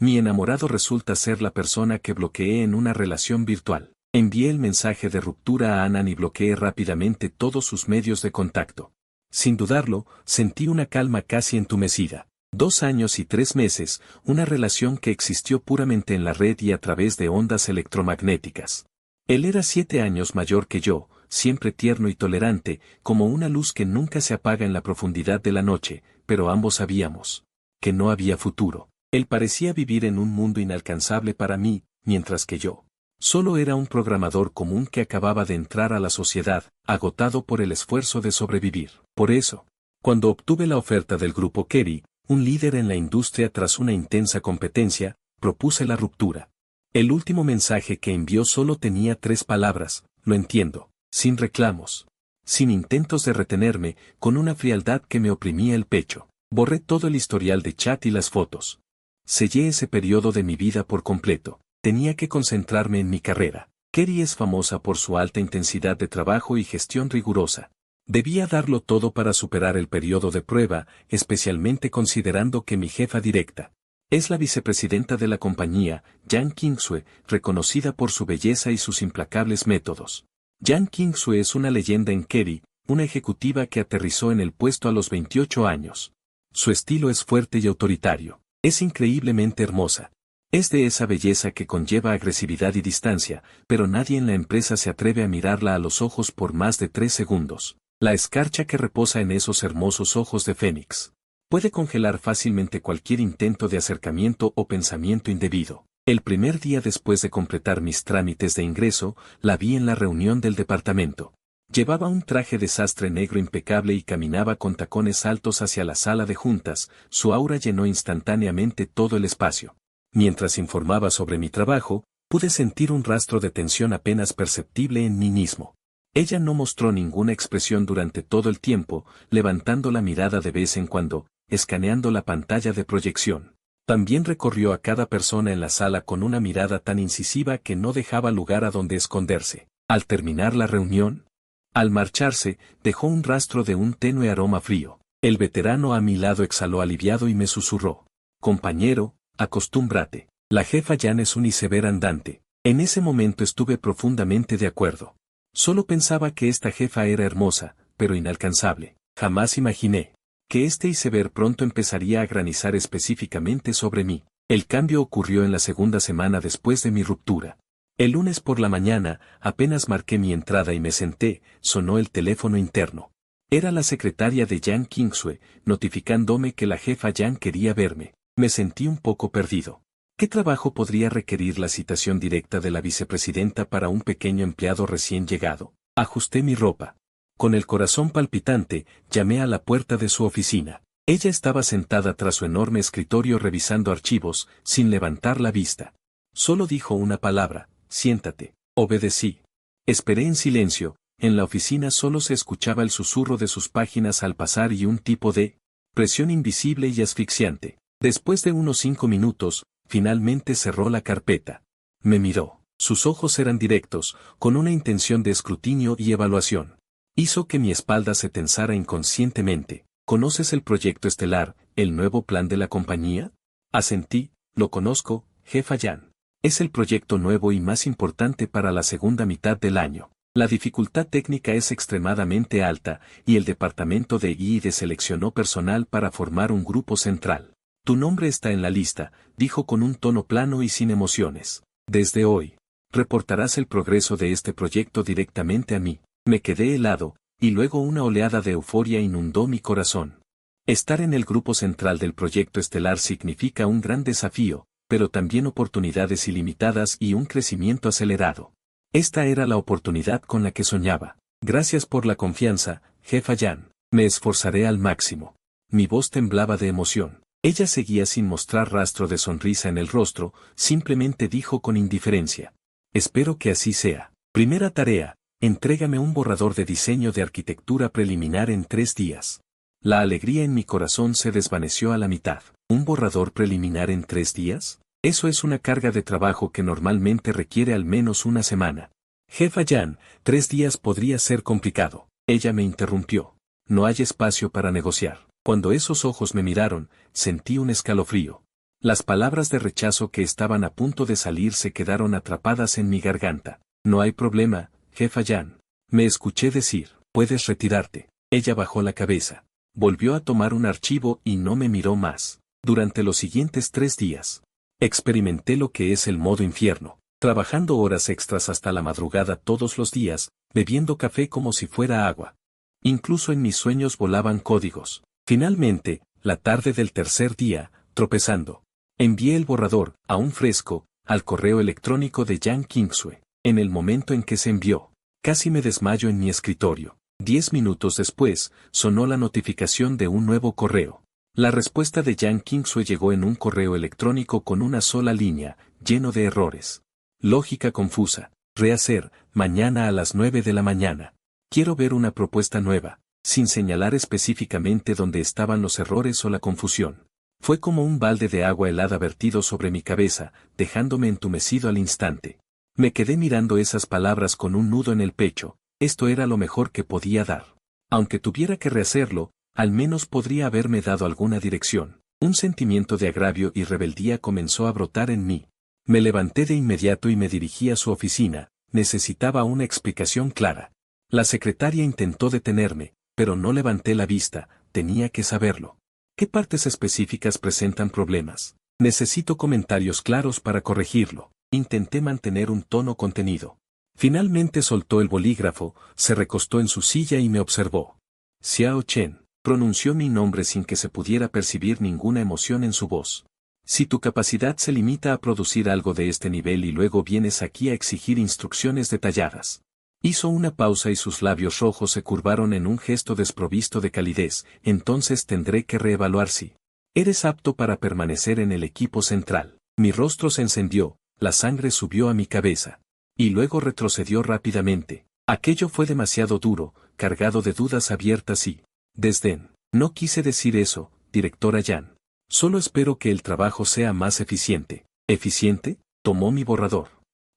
Mi enamorado resulta ser la persona que bloqueé en una relación virtual. Envié el mensaje de ruptura a Anan y bloqueé rápidamente todos sus medios de contacto. Sin dudarlo, sentí una calma casi entumecida. 2 años y 3 meses, una relación que existió puramente en la red y a través de ondas electromagnéticas. Él era 7 años mayor que yo, siempre tierno y tolerante, como una luz que nunca se apaga en la profundidad de la noche, pero ambos sabíamos que no había futuro. Él parecía vivir en un mundo inalcanzable para mí, mientras que yo solo era un programador común que acababa de entrar a la sociedad, agotado por el esfuerzo de sobrevivir. Por eso, cuando obtuve la oferta del grupo Kerry, un líder en la industria tras una intensa competencia, propuse la ruptura. El último mensaje que envió solo tenía 3 palabras: lo entiendo, sin reclamos, sin intentos de retenerme, con una frialdad que me oprimía el pecho. Borré todo el historial de chat y las fotos. Sellé ese periodo de mi vida por completo. Tenía que concentrarme en mi carrera. Kerry es famosa por su alta intensidad de trabajo y gestión rigurosa. Debía darlo todo para superar el periodo de prueba, especialmente considerando que mi jefa directa es la vicepresidenta de la compañía, Jan Kingsue, reconocida por su belleza y sus implacables métodos. Jan Kingsue es una leyenda en Kerry, una ejecutiva que aterrizó en el puesto a los 28 años. Su estilo es fuerte y autoritario. Es increíblemente hermosa. Es de esa belleza que conlleva agresividad y distancia, pero nadie en la empresa se atreve a mirarla a los ojos por más de 3 segundos. La escarcha que reposa en esos hermosos ojos de fénix puede congelar fácilmente cualquier intento de acercamiento o pensamiento indebido. El primer día después de completar mis trámites de ingreso, la vi en la reunión del departamento. Llevaba un traje de sastre negro impecable y caminaba con tacones altos hacia la sala de juntas. Su aura llenó instantáneamente todo el espacio. Mientras informaba sobre mi trabajo, pude sentir un rastro de tensión apenas perceptible en mí mismo. Ella no mostró ninguna expresión durante todo el tiempo, levantando la mirada de vez en cuando, escaneando la pantalla de proyección. También recorrió a cada persona en la sala con una mirada tan incisiva que no dejaba lugar a donde esconderse. Al terminar la reunión, al marcharse, dejó un rastro de un tenue aroma frío. El veterano a mi lado exhaló aliviado y me susurró: compañero, acostúmbrate. La jefa Jan es un iceberg andante. En ese momento estuve profundamente de acuerdo. Solo pensaba que esta jefa era hermosa, pero inalcanzable. Jamás imaginé que este iceberg pronto empezaría a granizar específicamente sobre mí. El cambio ocurrió en la segunda semana después de mi ruptura. El lunes por la mañana, apenas marqué mi entrada y me senté, sonó el teléfono interno. Era la secretaria de Jan Kingsue, notificándome que la jefa Jan quería verme. Me sentí un poco perdido. ¿Qué trabajo podría requerir la citación directa de la vicepresidenta para un pequeño empleado recién llegado? Ajusté mi ropa. Con el corazón palpitante, llamé a la puerta de su oficina. Ella estaba sentada tras su enorme escritorio revisando archivos, sin levantar la vista. Solo dijo una palabra: siéntate. Obedecí. Esperé en silencio. En la oficina solo se escuchaba el susurro de sus páginas al pasar y un tipo de presión invisible y asfixiante. Después de unos 5 minutos, finalmente cerró la carpeta. Me miró. Sus ojos eran directos, con una intención de escrutinio y evaluación. Hizo que mi espalda se tensara inconscientemente. ¿Conoces el proyecto estelar, el nuevo plan de la compañía? Asentí. Lo conozco, jefa Jan. Es el proyecto nuevo y más importante para la segunda mitad del año. La dificultad técnica es extremadamente alta, y el departamento de I+D seleccionó personal para formar un grupo central. Tu nombre está en la lista, dijo con un tono plano y sin emociones. Desde hoy, reportarás el progreso de este proyecto directamente a mí. Me quedé helado, y luego una oleada de euforia inundó mi corazón. Estar en el grupo central del proyecto estelar significa un gran desafío, pero también oportunidades ilimitadas y un crecimiento acelerado. Esta era la oportunidad con la que soñaba. Gracias por la confianza, jefa Jan. Me esforzaré al máximo. Mi voz temblaba de emoción. Ella seguía sin mostrar rastro de sonrisa en el rostro, simplemente dijo con indiferencia: espero que así sea. Primera tarea: entrégame un borrador de diseño de arquitectura preliminar en 3 días. La alegría en mi corazón se desvaneció a la mitad. ¿Un borrador preliminar en 3 días? Eso es una carga de trabajo que normalmente requiere al menos una semana. Jefa Jan, 3 días podría ser complicado. Ella me interrumpió. No hay espacio para negociar. Cuando esos ojos me miraron, sentí un escalofrío. Las palabras de rechazo que estaban a punto de salir se quedaron atrapadas en mi garganta. No hay problema, jefa Jan. Me escuché decir, puedes retirarte. Ella bajó la cabeza. Volvió a tomar un archivo y no me miró más. Durante los siguientes 3 días, experimenté lo que es el modo infierno, trabajando horas extras hasta la madrugada todos los días, bebiendo café como si fuera agua. Incluso en mis sueños volaban códigos. Finalmente, la tarde del tercer día, tropezando, envié el borrador, aún fresco, al correo electrónico de Jan Kingsue. En el momento en que se envió, casi me desmayo en mi escritorio. 10 minutos después, sonó la notificación de un nuevo correo. La respuesta de Jan Kingsue llegó en un correo electrónico con una sola línea, lleno de errores. Lógica confusa. Rehacer, mañana a las 9 de la mañana. Quiero ver una propuesta nueva, sin señalar específicamente dónde estaban los errores o la confusión. Fue como un balde de agua helada vertido sobre mi cabeza, dejándome entumecido al instante. Me quedé mirando esas palabras con un nudo en el pecho. Esto era lo mejor que podía dar. Aunque tuviera que rehacerlo, al menos podría haberme dado alguna dirección. Un sentimiento de agravio y rebeldía comenzó a brotar en mí. Me levanté de inmediato y me dirigí a su oficina. Necesitaba una explicación clara. La secretaria intentó detenerme, pero no levanté la vista, tenía que saberlo. ¿Qué partes específicas presentan problemas? Necesito comentarios claros para corregirlo. Intenté mantener un tono contenido. Finalmente soltó el bolígrafo, se recostó en su silla y me observó. Xiao Chen, pronunció mi nombre sin que se pudiera percibir ninguna emoción en su voz. Si tu capacidad se limita a producir algo de este nivel y luego vienes aquí a exigir instrucciones detalladas. Hizo una pausa y sus labios rojos se curvaron en un gesto desprovisto de calidez, entonces tendré que reevaluar si eres apto para permanecer en el equipo central. Mi rostro se encendió, la sangre subió a mi cabeza. Y luego retrocedió rápidamente. Aquello fue demasiado duro, cargado de dudas abiertas y desdén. No quise decir eso, directora Jan. Solo espero que el trabajo sea más eficiente. ¿Eficiente? Tomó mi borrador.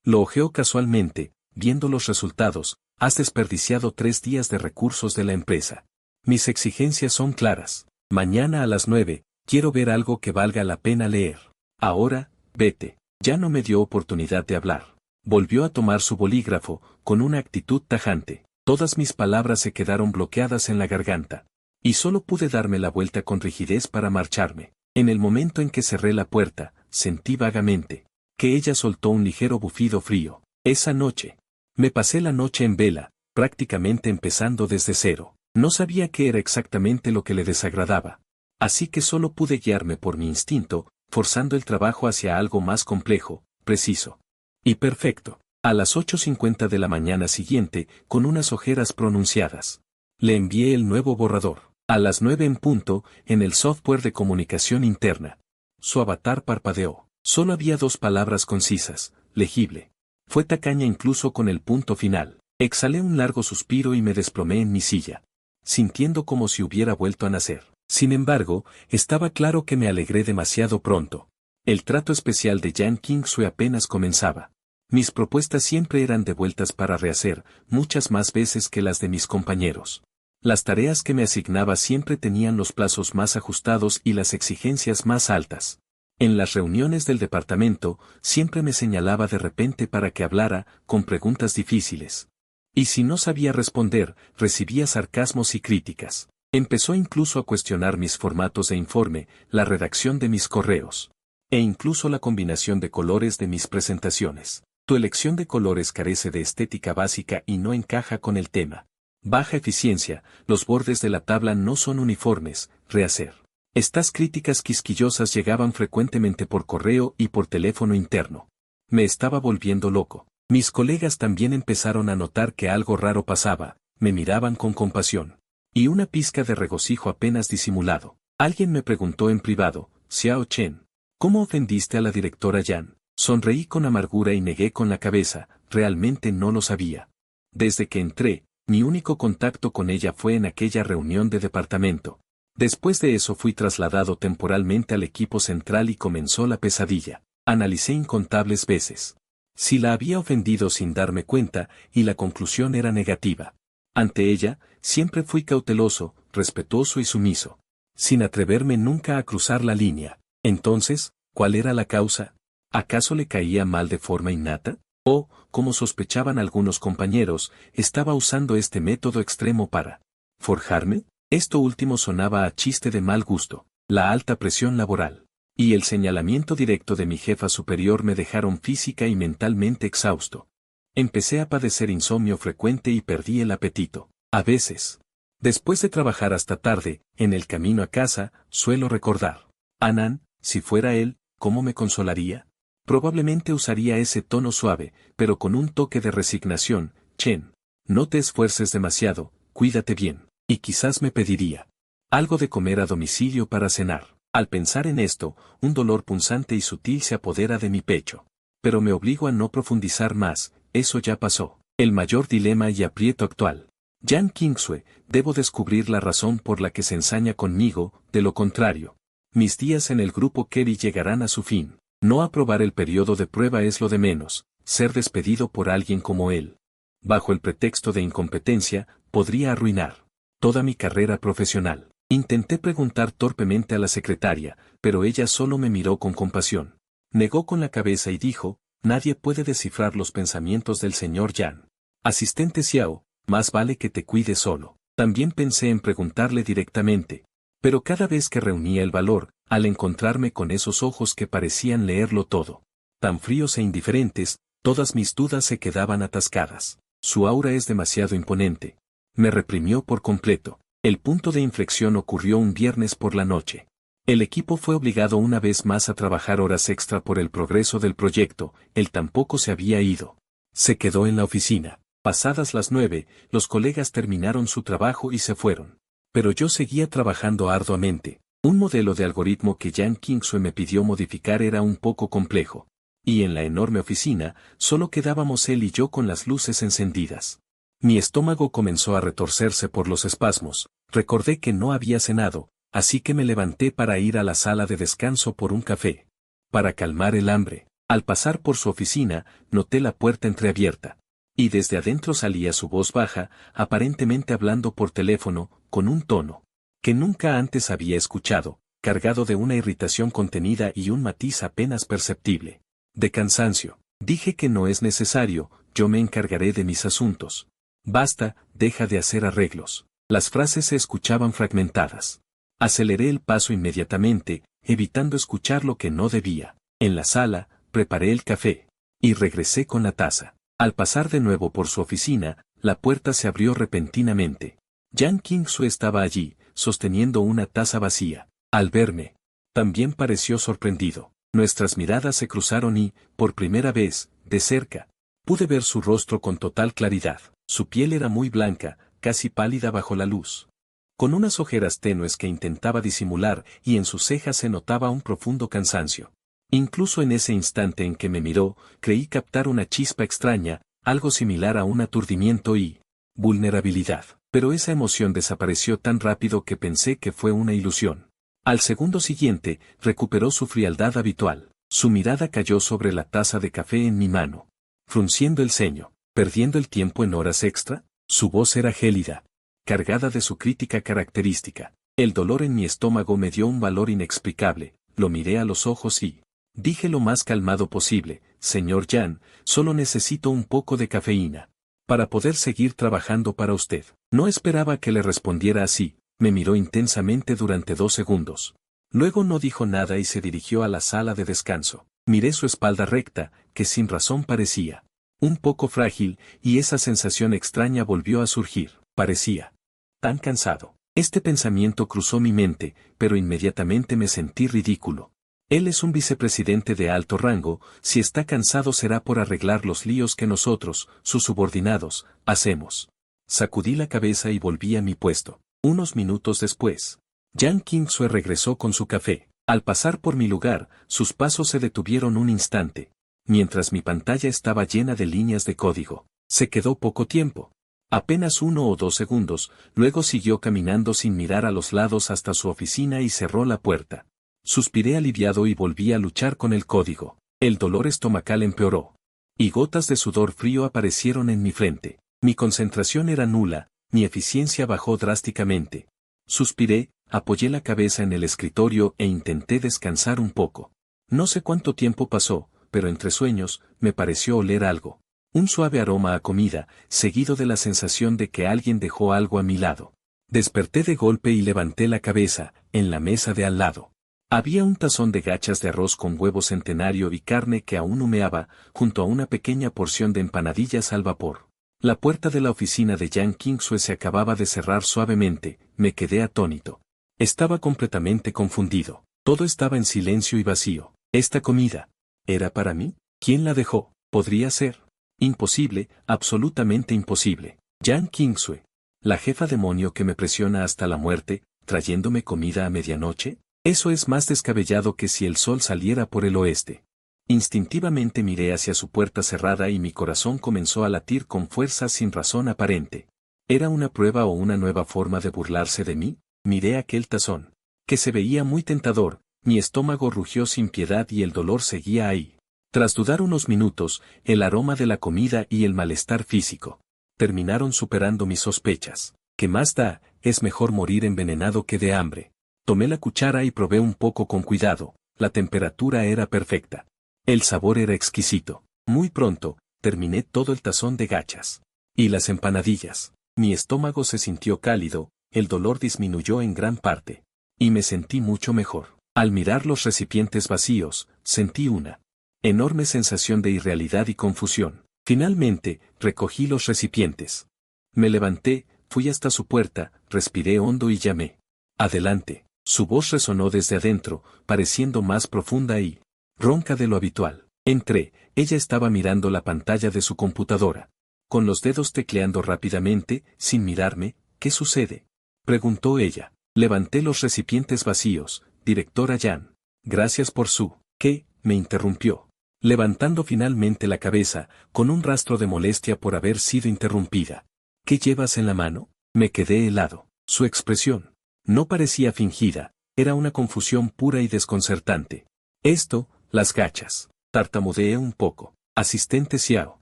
Lo hojeó casualmente, viendo los resultados. Has desperdiciado 3 días de recursos de la empresa. Mis exigencias son claras. Mañana a las 9, quiero ver algo que valga la pena leer. Ahora, vete. Ya no me dio oportunidad de hablar. Volvió a tomar su bolígrafo, con una actitud tajante. Todas mis palabras se quedaron bloqueadas en la garganta. Y solo pude darme la vuelta con rigidez para marcharme. En el momento en que cerré la puerta, sentí vagamente que ella soltó un ligero bufido frío. Esa noche. Me pasé la noche en vela, prácticamente empezando desde cero. No sabía qué era exactamente lo que le desagradaba. Así que solo pude guiarme por mi instinto, forzando el trabajo hacia algo más complejo, preciso y perfecto. A las 8:50 de la mañana siguiente, con unas ojeras pronunciadas, le envié el nuevo borrador. A las 9 en punto, en el software de comunicación interna. Su avatar parpadeó. Solo había 2 palabras concisas, legible. Fue tacaña incluso con el punto final. Exhalé un largo suspiro y me desplomé en mi silla, sintiendo como si hubiera vuelto a nacer. Sin embargo, estaba claro que me alegré demasiado pronto. El trato especial de Jan Kingsue apenas comenzaba. Mis propuestas siempre eran devueltas para rehacer, muchas más veces que las de mis compañeros. Las tareas que me asignaba siempre tenían los plazos más ajustados y las exigencias más altas. En las reuniones del departamento, siempre me señalaba de repente para que hablara, con preguntas difíciles. Y si no sabía responder, recibía sarcasmos y críticas. Empezó incluso a cuestionar mis formatos de informe, la redacción de mis correos, e incluso la combinación de colores de mis presentaciones. Tu elección de colores carece de estética básica y no encaja con el tema. Baja eficiencia, los bordes de la tabla no son uniformes, rehacer. Estas críticas quisquillosas llegaban frecuentemente por correo y por teléfono interno. Me estaba volviendo loco. Mis colegas también empezaron a notar que algo raro pasaba, me miraban con compasión. Y una pizca de regocijo apenas disimulado. Alguien me preguntó en privado, Xiao Chen, ¿cómo ofendiste a la directora Jan? Sonreí con amargura y negué con la cabeza, realmente no lo sabía. Desde que entré, mi único contacto con ella fue en aquella reunión de departamento. Después de eso fui trasladado temporalmente al equipo central y comenzó la pesadilla. Analicé incontables veces si la había ofendido sin darme cuenta, y la conclusión era negativa. Ante ella, siempre fui cauteloso, respetuoso y sumiso, sin atreverme nunca a cruzar la línea. Entonces, ¿Cuál era la causa? ¿Acaso le caía mal de forma innata? O, como sospechaban algunos compañeros, estaba usando este método extremo para forjarme? Esto último sonaba a chiste de mal gusto. La alta presión laboral y el señalamiento directo de mi jefa superior me dejaron física y mentalmente exhausto. Empecé a padecer insomnio frecuente y perdí el apetito. A veces, después de trabajar hasta tarde, en el camino a casa, suelo recordar. Anán, si fuera él, ¿cómo me consolaría? Probablemente usaría ese tono suave, pero con un toque de resignación. Chen, no te esfuerces demasiado, cuídate bien. Y quizás me pediría algo de comer a domicilio para cenar. Al pensar en esto, un dolor punzante y sutil se apodera de mi pecho. Pero me obligo a no profundizar más, eso ya pasó. El mayor dilema y aprieto actual. Jan Kingsue, debo descubrir la razón por la que se ensaña conmigo, de lo contrario. Mis días en el grupo Kerry llegarán a su fin. No aprobar el periodo de prueba es lo de menos, ser despedido por alguien como él, bajo el pretexto de incompetencia, podría arruinar toda mi carrera profesional. Intenté preguntar torpemente a la secretaria, pero ella solo me miró con compasión. Negó con la cabeza y dijo, nadie puede descifrar los pensamientos del señor Yan. Asistente Xiao, más vale que te cuides solo. También pensé en preguntarle directamente, pero cada vez que reunía el valor, al encontrarme con esos ojos que parecían leerlo todo, tan fríos e indiferentes, todas mis dudas se quedaban atascadas. Su aura es demasiado imponente. Me reprimió por completo. El punto de inflexión ocurrió un viernes por la noche. El equipo fue obligado una vez más a trabajar horas extra por el progreso del proyecto, él tampoco se había ido. Se quedó en la oficina. Pasadas las 9, los colegas terminaron su trabajo y se fueron. Pero yo seguía trabajando arduamente. Un modelo de algoritmo que Jan Kingsue me pidió modificar era un poco complejo. Y en la enorme oficina, solo quedábamos él y yo con las luces encendidas. Mi estómago comenzó a retorcerse por los espasmos, recordé que no había cenado, así que me levanté para ir a la sala de descanso por un café. Para calmar el hambre, al pasar por su oficina, noté la puerta entreabierta. Y desde adentro salía su voz baja, aparentemente hablando por teléfono, con un tono que nunca antes había escuchado, cargado de una irritación contenida y un matiz apenas perceptible. De cansancio, dije que no es necesario, yo me encargaré de mis asuntos. Basta, deja de hacer arreglos. Las frases se escuchaban fragmentadas. Aceleré el paso inmediatamente, evitando escuchar lo que no debía. En la sala, preparé el café. Y regresé con la taza. Al pasar de nuevo por su oficina, la puerta se abrió repentinamente. Jan Kingsue estaba allí, sosteniendo una taza vacía. Al verme, también pareció sorprendido. Nuestras miradas se cruzaron y, por primera vez, de cerca, pude ver su rostro con total claridad. Su piel era muy blanca, casi pálida bajo la luz, con unas ojeras tenues que intentaba disimular y en sus cejas se notaba un profundo cansancio. Incluso en ese instante en que me miró, creí captar una chispa extraña, algo similar a un aturdimiento y vulnerabilidad. Pero esa emoción desapareció tan rápido que pensé que fue una ilusión. Al segundo siguiente, recuperó su frialdad habitual. Su mirada cayó sobre la taza de café en mi mano. Frunciendo el ceño, perdiendo el tiempo en horas extra, su voz era gélida, cargada de su crítica característica. El dolor en mi estómago me dio un valor inexplicable, lo miré a los ojos y dije lo más calmado posible, señor Yan, solo necesito un poco de cafeína para poder seguir trabajando para usted. No esperaba que le respondiera así, me miró intensamente durante 2 segundos. Luego no dijo nada y se dirigió a la sala de descanso. Miré su espalda recta, que sin razón parecía un poco frágil, y esa sensación extraña volvió a surgir. Parecía tan cansado. Este pensamiento cruzó mi mente, pero inmediatamente me sentí ridículo. Él es un vicepresidente de alto rango, si está cansado será por arreglar los líos que nosotros, sus subordinados, hacemos. Sacudí la cabeza y volví a mi puesto. Unos minutos después, Jan Kingsue regresó con su café. Al pasar por mi lugar, sus pasos se detuvieron un instante, mientras mi pantalla estaba llena de líneas de código. Se quedó poco tiempo. Apenas 1 o 2 segundos, luego siguió caminando sin mirar a los lados hasta su oficina y cerró la puerta. Suspiré aliviado y volví a luchar con el código. El dolor estomacal empeoró. Y gotas de sudor frío aparecieron en mi frente. Mi concentración era nula, mi eficiencia bajó drásticamente. Suspiré, apoyé la cabeza en el escritorio e intenté descansar un poco. No sé cuánto tiempo pasó, pero entre sueños, me pareció oler algo. Un suave aroma a comida, seguido de la sensación de que alguien dejó algo a mi lado. Desperté de golpe y levanté la cabeza, en la mesa de al lado. Había un tazón de gachas de arroz con huevo centenario y carne que aún humeaba, junto a una pequeña porción de empanadillas al vapor. La puerta de la oficina de Jan Kingsue se acababa de cerrar suavemente, me quedé atónito. Estaba completamente confundido. Todo estaba en silencio y vacío. ¿Esta comida era para mí? ¿Quién la dejó? ¿Podría ser? Imposible, absolutamente imposible. Jan Kingsue, la jefa demonio que me presiona hasta la muerte, trayéndome comida a medianoche. Eso es más descabellado que si el sol saliera por el oeste. Instintivamente miré hacia su puerta cerrada y mi corazón comenzó a latir con fuerza sin razón aparente. ¿Era una prueba o una nueva forma de burlarse de mí? Miré aquel tazón, que se veía muy tentador, mi estómago rugió sin piedad y el dolor seguía ahí. Tras dudar unos minutos, el aroma de la comida y el malestar físico terminaron superando mis sospechas. ¿Qué más da? Es mejor morir envenenado que de hambre. Tomé la cuchara y probé un poco con cuidado. La temperatura era perfecta. El sabor era exquisito. Muy pronto, terminé todo el tazón de gachas. Y las empanadillas. Mi estómago se sintió cálido, el dolor disminuyó en gran parte. Y me sentí mucho mejor. Al mirar los recipientes vacíos, sentí una enorme sensación de irrealidad y confusión. Finalmente, recogí los recipientes. Me levanté, fui hasta su puerta, respiré hondo y llamé. Adelante. Su voz resonó desde adentro, pareciendo más profunda y ronca de lo habitual. Entré, ella estaba mirando la pantalla de su computadora. Con los dedos tecleando rápidamente, sin mirarme. ¿Qué sucede?, preguntó ella. Levanté los recipientes vacíos, directora Jan. Gracias por su... ¿Qué?, me interrumpió, levantando finalmente la cabeza, con un rastro de molestia por haber sido interrumpida. ¿Qué llevas en la mano? Me quedé helado. Su expresión no parecía fingida, era una confusión pura y desconcertante. Esto, las gachas. Tartamudeé un poco. Asistente Xiao.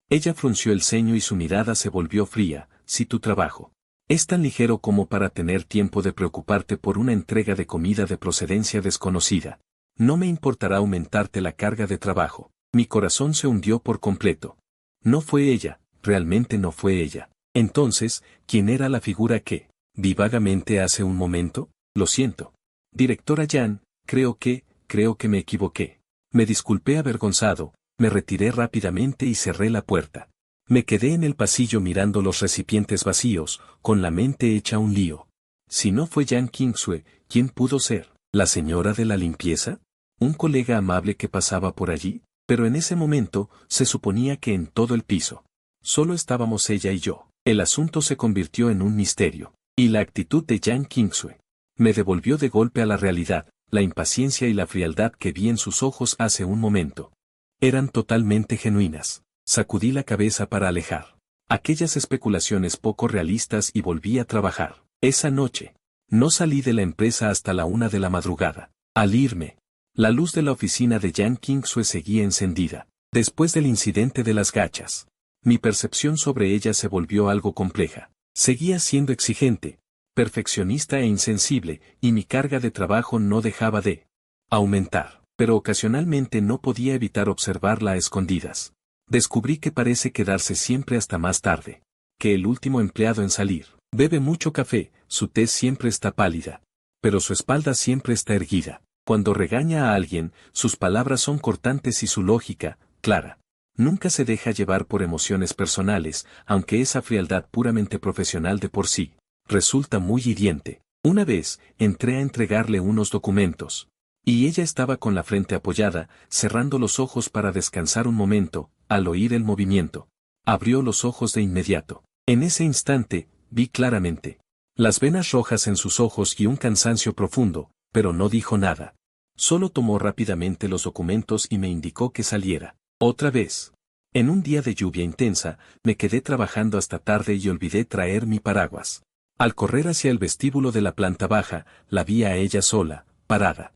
Ella frunció el ceño y su mirada se volvió fría. Si tu trabajo es tan ligero como para tener tiempo de preocuparte por una entrega de comida de procedencia desconocida, no me importará aumentarte la carga de trabajo. Mi corazón se hundió por completo. No fue ella, realmente no fue ella. Entonces, ¿quién era la figura que vi vagamente hace un momento? Lo siento. Directora Jan, creo que me equivoqué. Me disculpé avergonzado, me retiré rápidamente y cerré la puerta. Me quedé en el pasillo mirando los recipientes vacíos, con la mente hecha un lío. Si no fue Jan Kingsue, ¿quién pudo ser? ¿La señora de la limpieza? ¿Un colega amable que pasaba por allí? Pero en ese momento, se suponía que en todo el piso solo estábamos ella y yo. El asunto se convirtió en un misterio. Y la actitud de Jan Kingsue me devolvió de golpe a la realidad. La impaciencia y la frialdad que vi en sus ojos hace un momento eran totalmente genuinas. Sacudí la cabeza para alejar aquellas especulaciones poco realistas y volví a trabajar. Esa noche, no salí de la empresa hasta la 1 de la madrugada. Al irme, la luz de la oficina de Jan Kingsue seguía encendida. Después del incidente de las gachas, mi percepción sobre ella se volvió algo compleja. Seguía siendo exigente, perfeccionista e insensible, y mi carga de trabajo no dejaba de aumentar, pero ocasionalmente no podía evitar observarla a escondidas. Descubrí que parece quedarse siempre hasta más tarde que el último empleado en salir. Bebe mucho café, su tez siempre está pálida, pero su espalda siempre está erguida. Cuando regaña a alguien, sus palabras son cortantes y su lógica, clara. Nunca se deja llevar por emociones personales, aunque esa frialdad puramente profesional de por sí resulta muy hiriente. Una vez, entré a entregarle unos documentos, y ella estaba con la frente apoyada, cerrando los ojos para descansar un momento. Al oír el movimiento, abrió los ojos de inmediato. En ese instante, vi claramente las venas rojas en sus ojos y un cansancio profundo, pero no dijo nada. Solo tomó rápidamente los documentos y me indicó que saliera. Otra vez. En un día de lluvia intensa, me quedé trabajando hasta tarde y olvidé traer mi paraguas. Al correr hacia el vestíbulo de la planta baja, la vi a ella sola, parada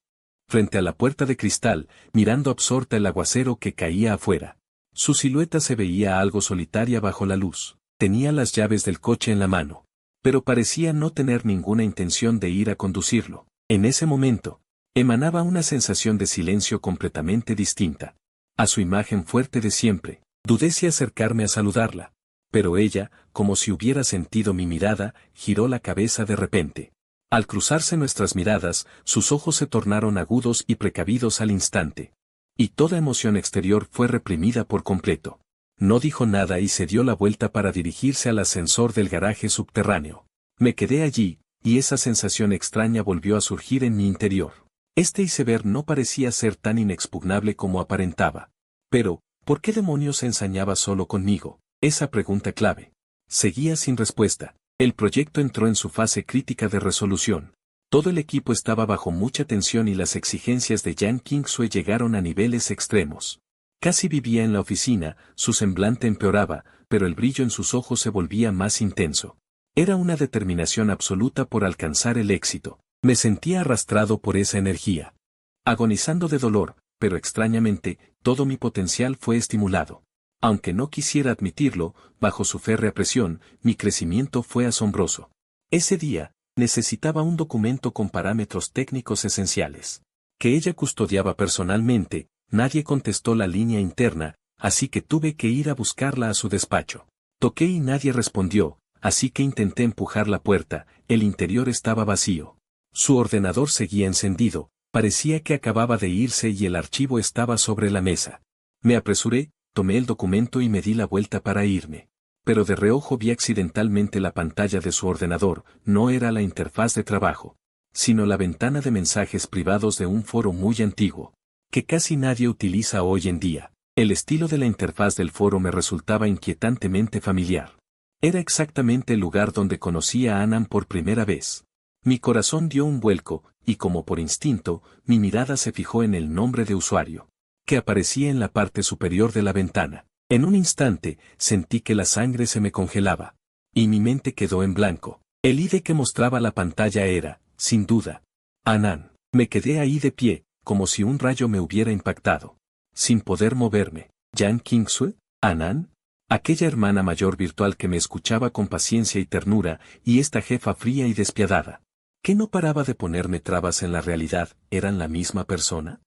frente a la puerta de cristal, mirando absorta el aguacero que caía afuera. Su silueta se veía algo solitaria bajo la luz. Tenía las llaves del coche en la mano, pero parecía no tener ninguna intención de ir a conducirlo. En ese momento, Emanaba una sensación de silencio completamente distinta a su imagen fuerte de siempre. Dudé si acercarme a saludarla. Pero ella, como si hubiera sentido mi mirada, giró la cabeza de repente. Al cruzarse nuestras miradas, sus ojos se tornaron agudos y precavidos al instante. Y toda emoción exterior fue reprimida por completo. No dijo nada y se dio la vuelta para dirigirse al ascensor del garaje subterráneo. Me quedé allí, y esa sensación extraña volvió a surgir en mi interior. Este iceberg no parecía ser tan inexpugnable como aparentaba. Pero, ¿por qué demonios se ensañaba solo conmigo? Esa pregunta clave. Seguía sin respuesta. El proyecto entró en su fase crítica de resolución. Todo el equipo estaba bajo mucha tensión y las exigencias de Yang Qingsue llegaron a niveles extremos. Casi vivía en la oficina, su semblante empeoraba, pero el brillo en sus ojos se volvía más intenso. Era una determinación absoluta por alcanzar el éxito. Me sentía arrastrado por esa energía. Agonizando de dolor, pero extrañamente, todo mi potencial fue estimulado. Aunque no quisiera admitirlo, bajo su férrea presión, mi crecimiento fue asombroso. Ese día, necesitaba un documento con parámetros técnicos esenciales, que ella custodiaba personalmente. Nadie contestó la línea interna, así que tuve que ir a buscarla a su despacho. Toqué y nadie respondió, así que intenté empujar la puerta. El interior estaba vacío. Su ordenador seguía encendido, parecía que acababa de irse y el archivo estaba sobre la mesa. Me apresuré, tomé el documento y me di la vuelta para irme. Pero de reojo vi accidentalmente la pantalla de su ordenador. No era la interfaz de trabajo, sino la ventana de mensajes privados de un foro muy antiguo, que casi nadie utiliza hoy en día. El estilo de la interfaz del foro me resultaba inquietantemente familiar. Era exactamente el lugar donde conocí a Anand por primera vez. Mi corazón dio un vuelco, y como por instinto, mi mirada se fijó en el nombre de usuario, que aparecía en la parte superior de la ventana. En un instante, sentí que la sangre se me congelaba, y mi mente quedó en blanco. El ID que mostraba la pantalla era, sin duda, Anand. Me quedé ahí de pie, como si un rayo me hubiera impactado, sin poder moverme. Yang Qingsue, Anand, aquella hermana mayor virtual que me escuchaba con paciencia y ternura, y esta jefa fría y despiadada, que no paraba de ponerme trabas en la realidad. ¿Eran la misma persona?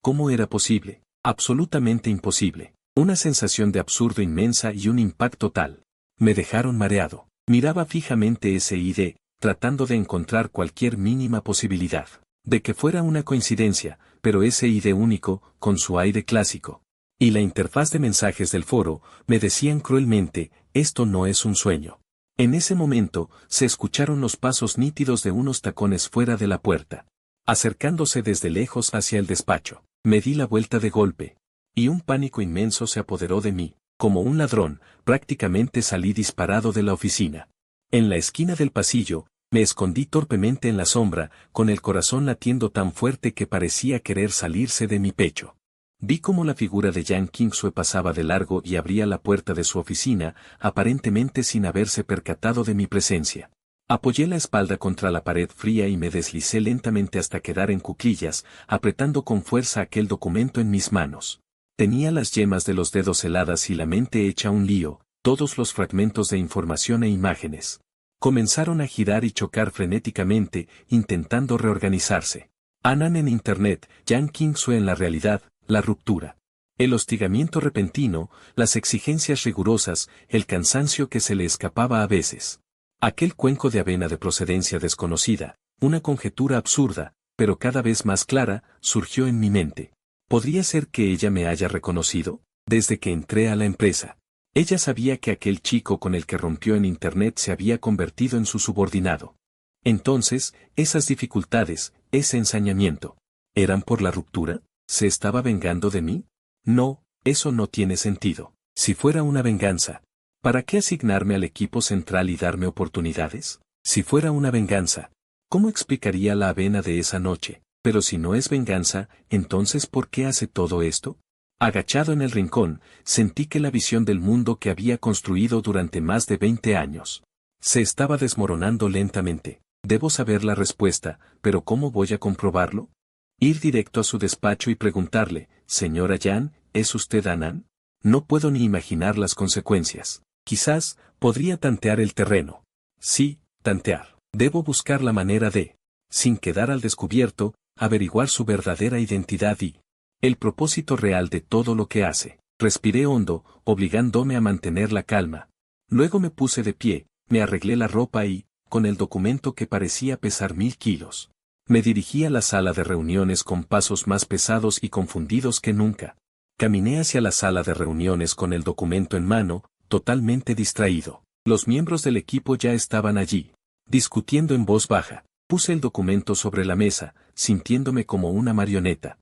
¿Cómo era posible? Absolutamente imposible. Una sensación de absurdo inmensa y un impacto tal. Me dejaron mareado. Miraba fijamente ese ID, tratando de encontrar cualquier mínima posibilidad de que fuera una coincidencia, pero ese ID único, con su aire clásico, y la interfaz de mensajes del foro, me decían cruelmente, esto no es un sueño. En ese momento, se escucharon los pasos nítidos de unos tacones fuera de la puerta, acercándose desde lejos hacia el despacho. Me di la vuelta de golpe, y un pánico inmenso se apoderó de mí. Como un ladrón, prácticamente salí disparado de la oficina. En la esquina del pasillo, me escondí torpemente en la sombra, con el corazón latiendo tan fuerte que parecía querer salirse de mi pecho. Vi cómo la figura de Yang Qingsue pasaba de largo y abría la puerta de su oficina, aparentemente sin haberse percatado de mi presencia. Apoyé la espalda contra la pared fría y me deslicé lentamente hasta quedar en cuclillas, apretando con fuerza aquel documento en mis manos. Tenía las yemas de los dedos heladas y la mente hecha un lío. Todos los fragmentos de información e imágenes comenzaron a girar y chocar frenéticamente, intentando reorganizarse. Anand en Internet, Yang Qingsue en la realidad, la ruptura. El hostigamiento repentino, las exigencias rigurosas, el cansancio que se le escapaba a veces. Aquel cuenco de avena de procedencia desconocida, una conjetura absurda, pero cada vez más clara, surgió en mi mente. ¿Podría ser que ella me haya reconocido? Desde que entré a la empresa. Ella sabía que aquel chico con el que rompió en Internet se había convertido en su subordinado. Entonces, esas dificultades, ese ensañamiento, ¿eran por la ruptura? ¿Se estaba vengando de mí? No, eso no tiene sentido. Si fuera una venganza, ¿para qué asignarme al equipo central y darme oportunidades? Si fuera una venganza, ¿cómo explicaría la avena de esa noche? Pero si no es venganza, entonces ¿por qué hace todo esto? Agachado en el rincón, sentí que la visión del mundo que había construido durante más de 20 años se estaba desmoronando lentamente. Debo saber la respuesta, pero ¿cómo voy a comprobarlo? Ir directo a su despacho y preguntarle, señora Yan, ¿es usted Anand? No puedo ni imaginar las consecuencias. Quizás, podría tantear el terreno. Sí, tantear. Debo buscar la manera de, sin quedar al descubierto, averiguar su verdadera identidad y el propósito real de todo lo que hace. Respiré hondo, obligándome a mantener la calma. Luego me puse de pie, me arreglé la ropa y, con el documento que parecía pesar 1000 kilos, me dirigí a la sala de reuniones con pasos más pesados y confundidos que nunca. Caminé hacia la sala de reuniones con el documento en mano, totalmente distraído. Los miembros del equipo ya estaban allí, discutiendo en voz baja. Puse el documento sobre la mesa, sintiéndome como una marioneta.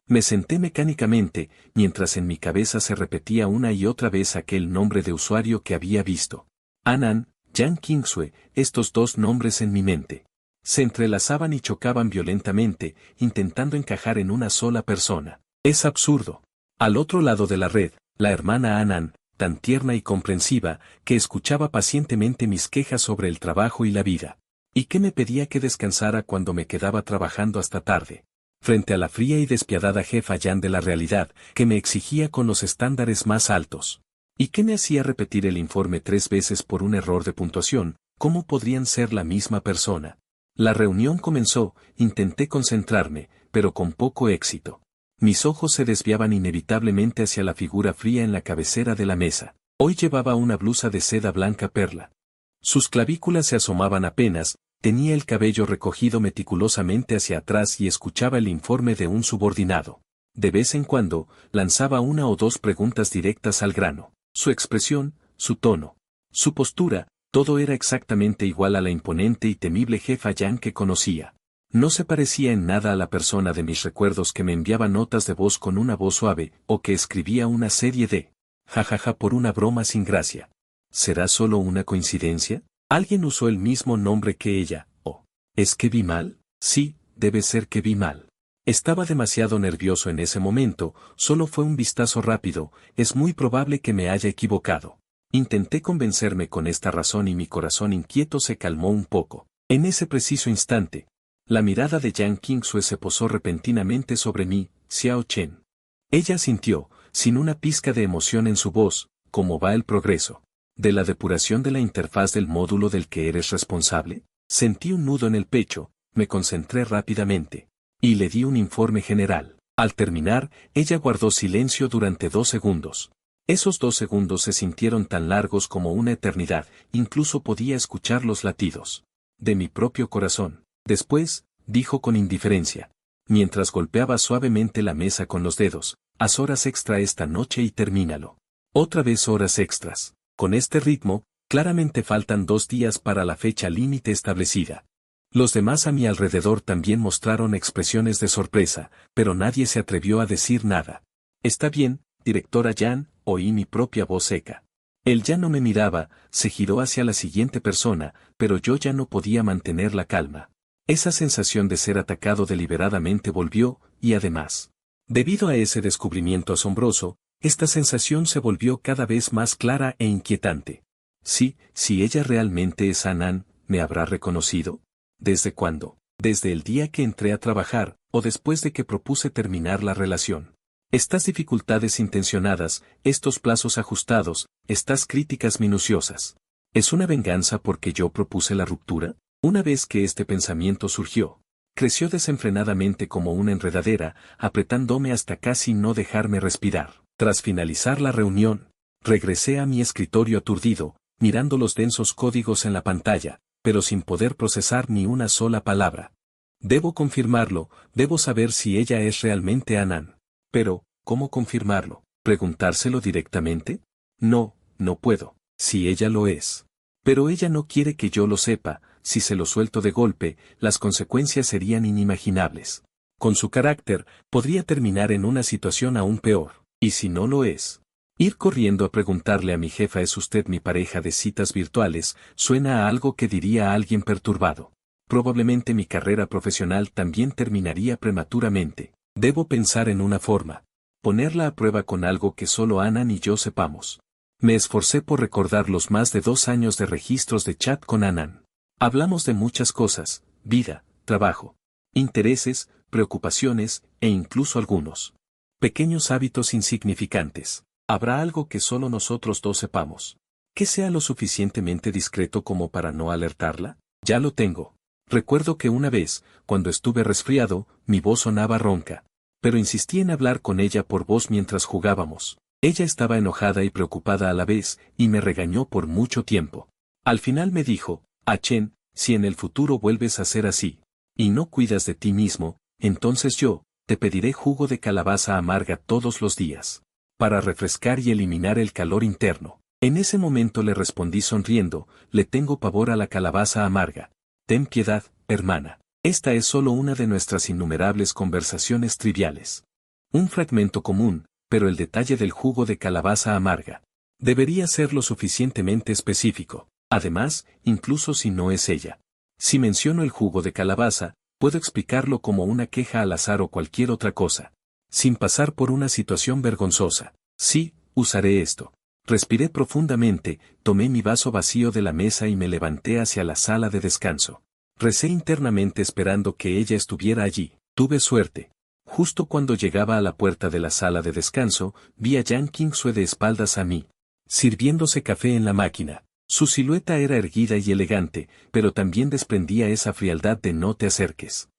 Me senté mecánicamente, mientras en mi cabeza se repetía una y otra vez aquel nombre de usuario que había visto. Anand, Jan Kingsue, estos dos nombres en mi mente. Se entrelazaban y chocaban violentamente, intentando encajar en una sola persona. Es absurdo. Al otro lado de la red, la hermana Anand, tan tierna y comprensiva, que escuchaba pacientemente mis quejas sobre el trabajo y la vida. Y que me pedía que descansara cuando me quedaba trabajando hasta tarde. Frente a la fría y despiadada jefa Jan de la realidad, que me exigía con los estándares más altos. Y que me hacía repetir el informe 3 veces por un error de puntuación, ¿cómo podrían ser la misma persona? La reunión comenzó, intenté concentrarme, pero con poco éxito. Mis ojos se desviaban inevitablemente hacia la figura fría en la cabecera de la mesa. Hoy llevaba una blusa de seda blanca perla. Sus clavículas se asomaban apenas, tenía el cabello recogido meticulosamente hacia atrás y escuchaba el informe de un subordinado. De vez en cuando, lanzaba una o dos preguntas directas al grano. Su expresión, su tono, su postura, todo era exactamente igual a la imponente y temible jefa Jan que conocía. No se parecía en nada a la persona de mis recuerdos que me enviaba notas de voz con una voz suave, o que escribía una serie de jajaja por una broma sin gracia. ¿Será solo una coincidencia? ¿Alguien usó el mismo nombre que ella? ¿O es que vi mal? Sí, debe ser que vi mal. Estaba demasiado nervioso en ese momento, solo fue un vistazo rápido, es muy probable que me haya equivocado. Intenté convencerme con esta razón y mi corazón inquieto se calmó un poco. En ese preciso instante, la mirada de Jan Kingsue se posó repentinamente sobre mí, Xiao Chen. Ella sintió, sin una pizca de emoción en su voz, cómo va el progreso. ¿De la depuración de la interfaz del módulo del que eres responsable? Sentí un nudo en el pecho, me concentré rápidamente. Y le di un informe general. Al terminar, ella guardó silencio durante 2 segundos. Esos 2 segundos se sintieron tan largos como una eternidad, incluso podía escuchar los latidos de mi propio corazón. Después, dijo con indiferencia, mientras golpeaba suavemente la mesa con los dedos, haz horas extra esta noche y termínalo. Otra vez horas extras. Con este ritmo, claramente faltan 2 días para la fecha límite establecida. Los demás a mi alrededor también mostraron expresiones de sorpresa, pero nadie se atrevió a decir nada. Está bien, directora Jan, oí mi propia voz seca. Él ya no me miraba, se giró hacia la siguiente persona, pero yo ya no podía mantener la calma. Esa sensación de ser atacado deliberadamente volvió, y además, debido a ese descubrimiento asombroso, esta sensación se volvió cada vez más clara e inquietante. Sí, si ella realmente es Anand, ¿me habrá reconocido? ¿Desde cuándo? ¿Desde el día que entré a trabajar, o después de que propuse terminar la relación? Estas dificultades intencionadas, estos plazos ajustados, estas críticas minuciosas. ¿Es una venganza porque yo propuse la ruptura? Una vez que este pensamiento surgió, creció desenfrenadamente como una enredadera, apretándome hasta casi no dejarme respirar. Tras finalizar la reunión, regresé a mi escritorio aturdido, mirando los densos códigos en la pantalla, pero sin poder procesar ni una sola palabra. Debo confirmarlo, debo saber si ella es realmente Anand. Pero, ¿cómo confirmarlo? ¿Preguntárselo directamente? No, no puedo, si ella lo es. Pero ella no quiere que yo lo sepa, si se lo suelto de golpe, las consecuencias serían inimaginables. Con su carácter, podría terminar en una situación aún peor. ¿Y si no lo es? Ir corriendo a preguntarle a mi jefa ¿es usted mi pareja de citas virtuales? Suena a algo que diría a alguien perturbado. Probablemente mi carrera profesional también terminaría prematuramente. Debo pensar en una forma. Ponerla a prueba con algo que solo Anand y yo sepamos. Me esforcé por recordar los más de 2 años de registros de chat con Anand. Hablamos de muchas cosas, vida, trabajo, intereses, preocupaciones, e incluso algunos pequeños hábitos insignificantes. ¿Habrá algo que solo nosotros dos sepamos? ¿Que sea lo suficientemente discreto como para no alertarla? Ya lo tengo. Recuerdo que una vez, cuando estuve resfriado, mi voz sonaba ronca. Pero insistí en hablar con ella por voz mientras jugábamos. Ella estaba enojada y preocupada a la vez, y me regañó por mucho tiempo. Al final me dijo, Chen, si en el futuro vuelves a ser así, y no cuidas de ti mismo, entonces yo, te pediré jugo de calabaza amarga todos los días, para refrescar y eliminar el calor interno. En ese momento le respondí sonriendo, le tengo pavor a la calabaza amarga. Ten piedad, hermana. Esta es solo una de nuestras innumerables conversaciones triviales. Un fragmento común, pero el detalle del jugo de calabaza amarga debería ser lo suficientemente específico. Además, incluso si no es ella. Si menciono el jugo de calabaza, puedo explicarlo como una queja al azar o cualquier otra cosa, sin pasar por una situación vergonzosa. Sí, usaré esto. Respiré profundamente, tomé mi vaso vacío de la mesa y me levanté hacia la sala de descanso. Recé internamente esperando que ella estuviera allí. Tuve suerte. Justo cuando llegaba a la puerta de la sala de descanso, vi a Yang Qingsue de espaldas a mí, sirviéndose café en la máquina. Su silueta era erguida y elegante, pero también desprendía esa frialdad de no te acerques.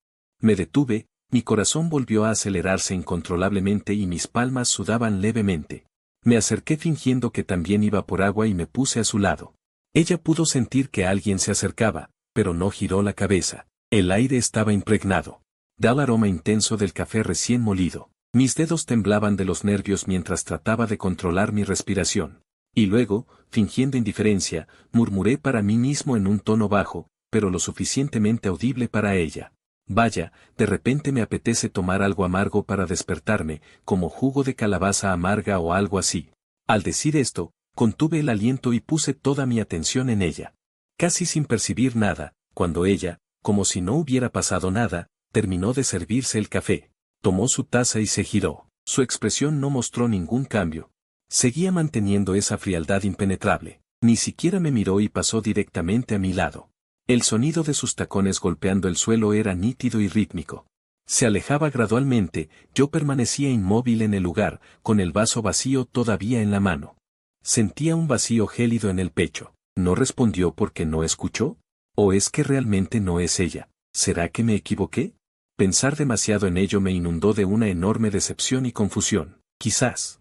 Me detuve, mi corazón volvió a acelerarse incontrolablemente y mis palmas sudaban levemente. Me acerqué fingiendo que también iba por agua y me puse a su lado. Ella pudo sentir que alguien se acercaba, pero no giró la cabeza. El aire estaba impregnado del aroma intenso del café recién molido. Mis dedos temblaban de los nervios mientras trataba de controlar mi respiración. Y luego, fingiendo indiferencia, murmuré para mí mismo en un tono bajo, pero lo suficientemente audible para ella. Vaya, de repente me apetece tomar algo amargo para despertarme, como jugo de calabaza amarga o algo así. Al decir esto, contuve el aliento y puse toda mi atención en ella. Casi sin percibir nada, cuando ella, como si no hubiera pasado nada, terminó de servirse el café. Tomó su taza y se giró. Su expresión no mostró ningún cambio. Seguía manteniendo esa frialdad impenetrable. Ni siquiera me miró y pasó directamente a mi lado. El sonido de sus tacones golpeando el suelo era nítido y rítmico. Se alejaba gradualmente, yo permanecía inmóvil en el lugar, con el vaso vacío todavía en la mano. Sentía un vacío gélido en el pecho. ¿No respondió porque no escuchó? ¿O es que realmente no es ella? ¿Será que me equivoqué? Pensar demasiado en ello me inundó de una enorme decepción y confusión. Quizás.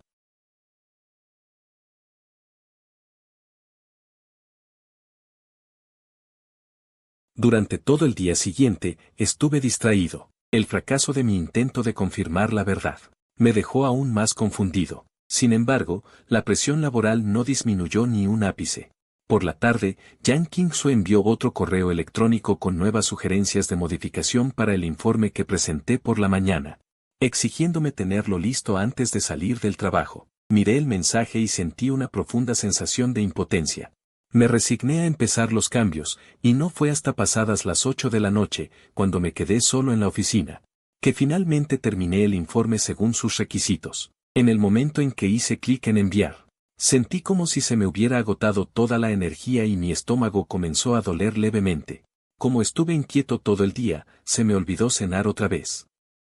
Durante todo el día siguiente, estuve distraído. El fracaso de mi intento de confirmar la verdad me dejó aún más confundido. Sin embargo, la presión laboral no disminuyó ni un ápice. Por la tarde, Yang Qingsue envió otro correo electrónico con nuevas sugerencias de modificación para el informe que presenté por la mañana, exigiéndome tenerlo listo antes de salir del trabajo. Miré el mensaje y sentí una profunda sensación de impotencia. Me resigné a empezar los cambios, y no fue hasta pasadas las 8 de la noche, cuando me quedé solo en la oficina, que finalmente terminé el informe según sus requisitos. En el momento en que hice clic en enviar, sentí como si se me hubiera agotado toda la energía y mi estómago comenzó a doler levemente. Como estuve inquieto todo el día, se me olvidó cenar otra vez.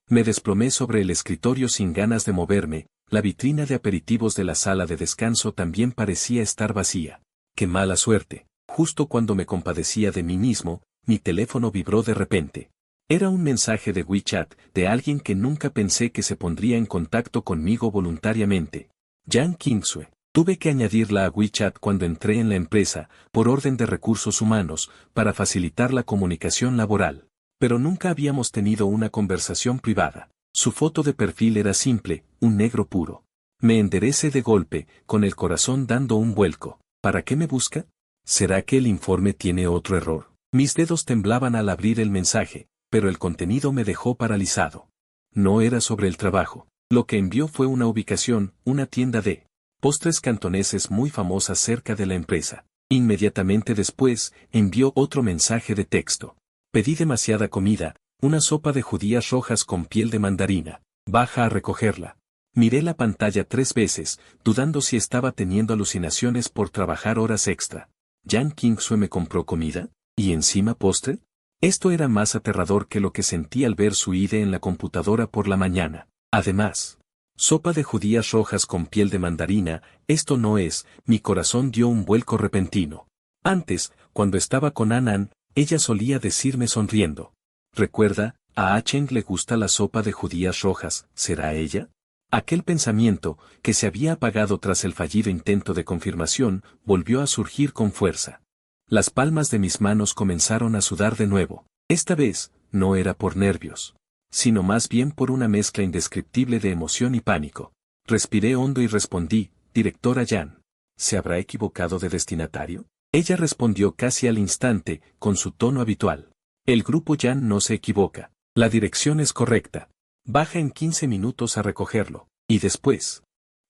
Me desplomé sobre el escritorio sin ganas de moverme, la vitrina de aperitivos de la sala de descanso también parecía estar vacía. ¡Qué mala suerte! Justo cuando me compadecía de mí mismo, mi teléfono vibró de repente. Era un mensaje de WeChat, de alguien que nunca pensé que se pondría en contacto conmigo voluntariamente. Yang Qingsue. Tuve que añadirla a WeChat cuando entré en la empresa, por orden de recursos humanos, para facilitar la comunicación laboral. Pero nunca habíamos tenido una conversación privada. Su foto de perfil era simple, un negro puro. Me enderecé de golpe, con el corazón dando un vuelco. ¿Para qué me busca? ¿Será que el informe tiene otro error? Mis dedos temblaban al abrir el mensaje, pero el contenido me dejó paralizado. No era sobre el trabajo. Lo que envió fue una ubicación, una tienda de postres cantoneses muy famosa cerca de la empresa. Inmediatamente después, envió otro mensaje de texto. Pedí demasiada comida, una sopa de judías rojas con piel de mandarina. Baja a recogerla. Miré la pantalla 3 veces, dudando si estaba teniendo alucinaciones por trabajar horas extra. ¿Yang Qingsue me compró comida? ¿Y encima postre? Esto era más aterrador que lo que sentí al ver su ID en la computadora por la mañana. Además, sopa de judías rojas con piel de mandarina, esto no es, mi corazón dio un vuelco repentino. Antes, cuando estaba con Anan, ella solía decirme sonriendo. Recuerda, a Cheng le gusta la sopa de judías rojas, ¿será ella? Aquel pensamiento, que se había apagado tras el fallido intento de confirmación, volvió a surgir con fuerza. Las palmas de mis manos comenzaron a sudar de nuevo. Esta vez, no era por nervios, sino más bien por una mezcla indescriptible de emoción y pánico. Respiré hondo y respondí, directora Yan. ¿Se habrá equivocado de destinatario? Ella respondió casi al instante, con su tono habitual. El grupo Yan no se equivoca. La dirección es correcta. Baja en 15 minutos a recogerlo. Y después,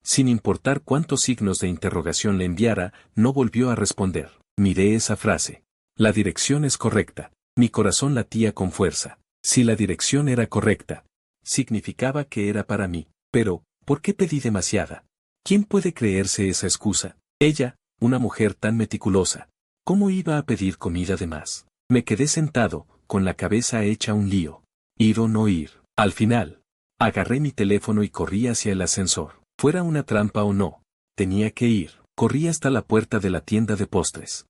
sin importar cuántos signos de interrogación le enviara, no volvió a responder. Miré esa frase. La dirección es correcta. Mi corazón latía con fuerza. Si la dirección era correcta, significaba que era para mí. Pero, ¿por qué pedí demasiada? ¿Quién puede creerse esa excusa? Ella, una mujer tan meticulosa. ¿Cómo iba a pedir comida de más? Me quedé sentado, con la cabeza hecha un lío. Ir o no ir. Al final, agarré mi teléfono y corrí hacia el ascensor. Fuera una trampa o no, tenía que ir. Corrí hasta la puerta de la tienda de postres.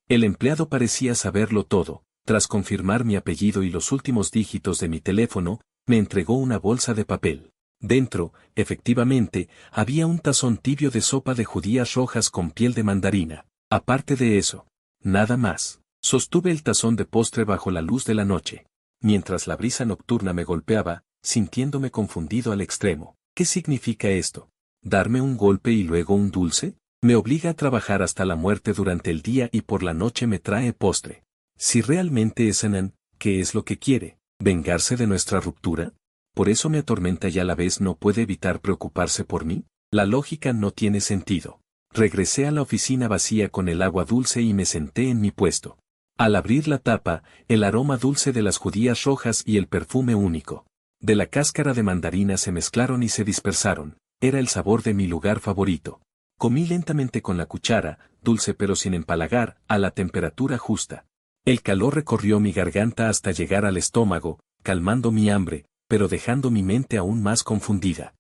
El empleado parecía saberlo todo. Tras confirmar mi apellido y los últimos dígitos de mi teléfono, me entregó una bolsa de papel. Dentro, efectivamente, había un tazón tibio de sopa de judías rojas con piel de mandarina. Aparte de eso, nada más. Sostuve el tazón de postre bajo la luz de la noche, mientras la brisa nocturna me golpeaba, sintiéndome confundido al extremo. ¿Qué significa esto? ¿Darme un golpe y luego un dulce? Me obliga a trabajar hasta la muerte durante el día y por la noche me trae postre. Si realmente es Anan, ¿qué es lo que quiere? ¿Vengarse de nuestra ruptura? ¿Por eso me atormenta y a la vez no puede evitar preocuparse por mí? La lógica no tiene sentido. Regresé a la oficina vacía con el agua dulce y me senté en mi puesto. Al abrir la tapa, el aroma dulce de las judías rojas y el perfume único de la cáscara de mandarina se mezclaron y se dispersaron. Era el sabor de mi lugar favorito. Comí lentamente con la cuchara, dulce pero sin empalagar, a la temperatura justa. El calor recorrió mi garganta hasta llegar al estómago, calmando mi hambre, pero dejando mi mente aún más confundida.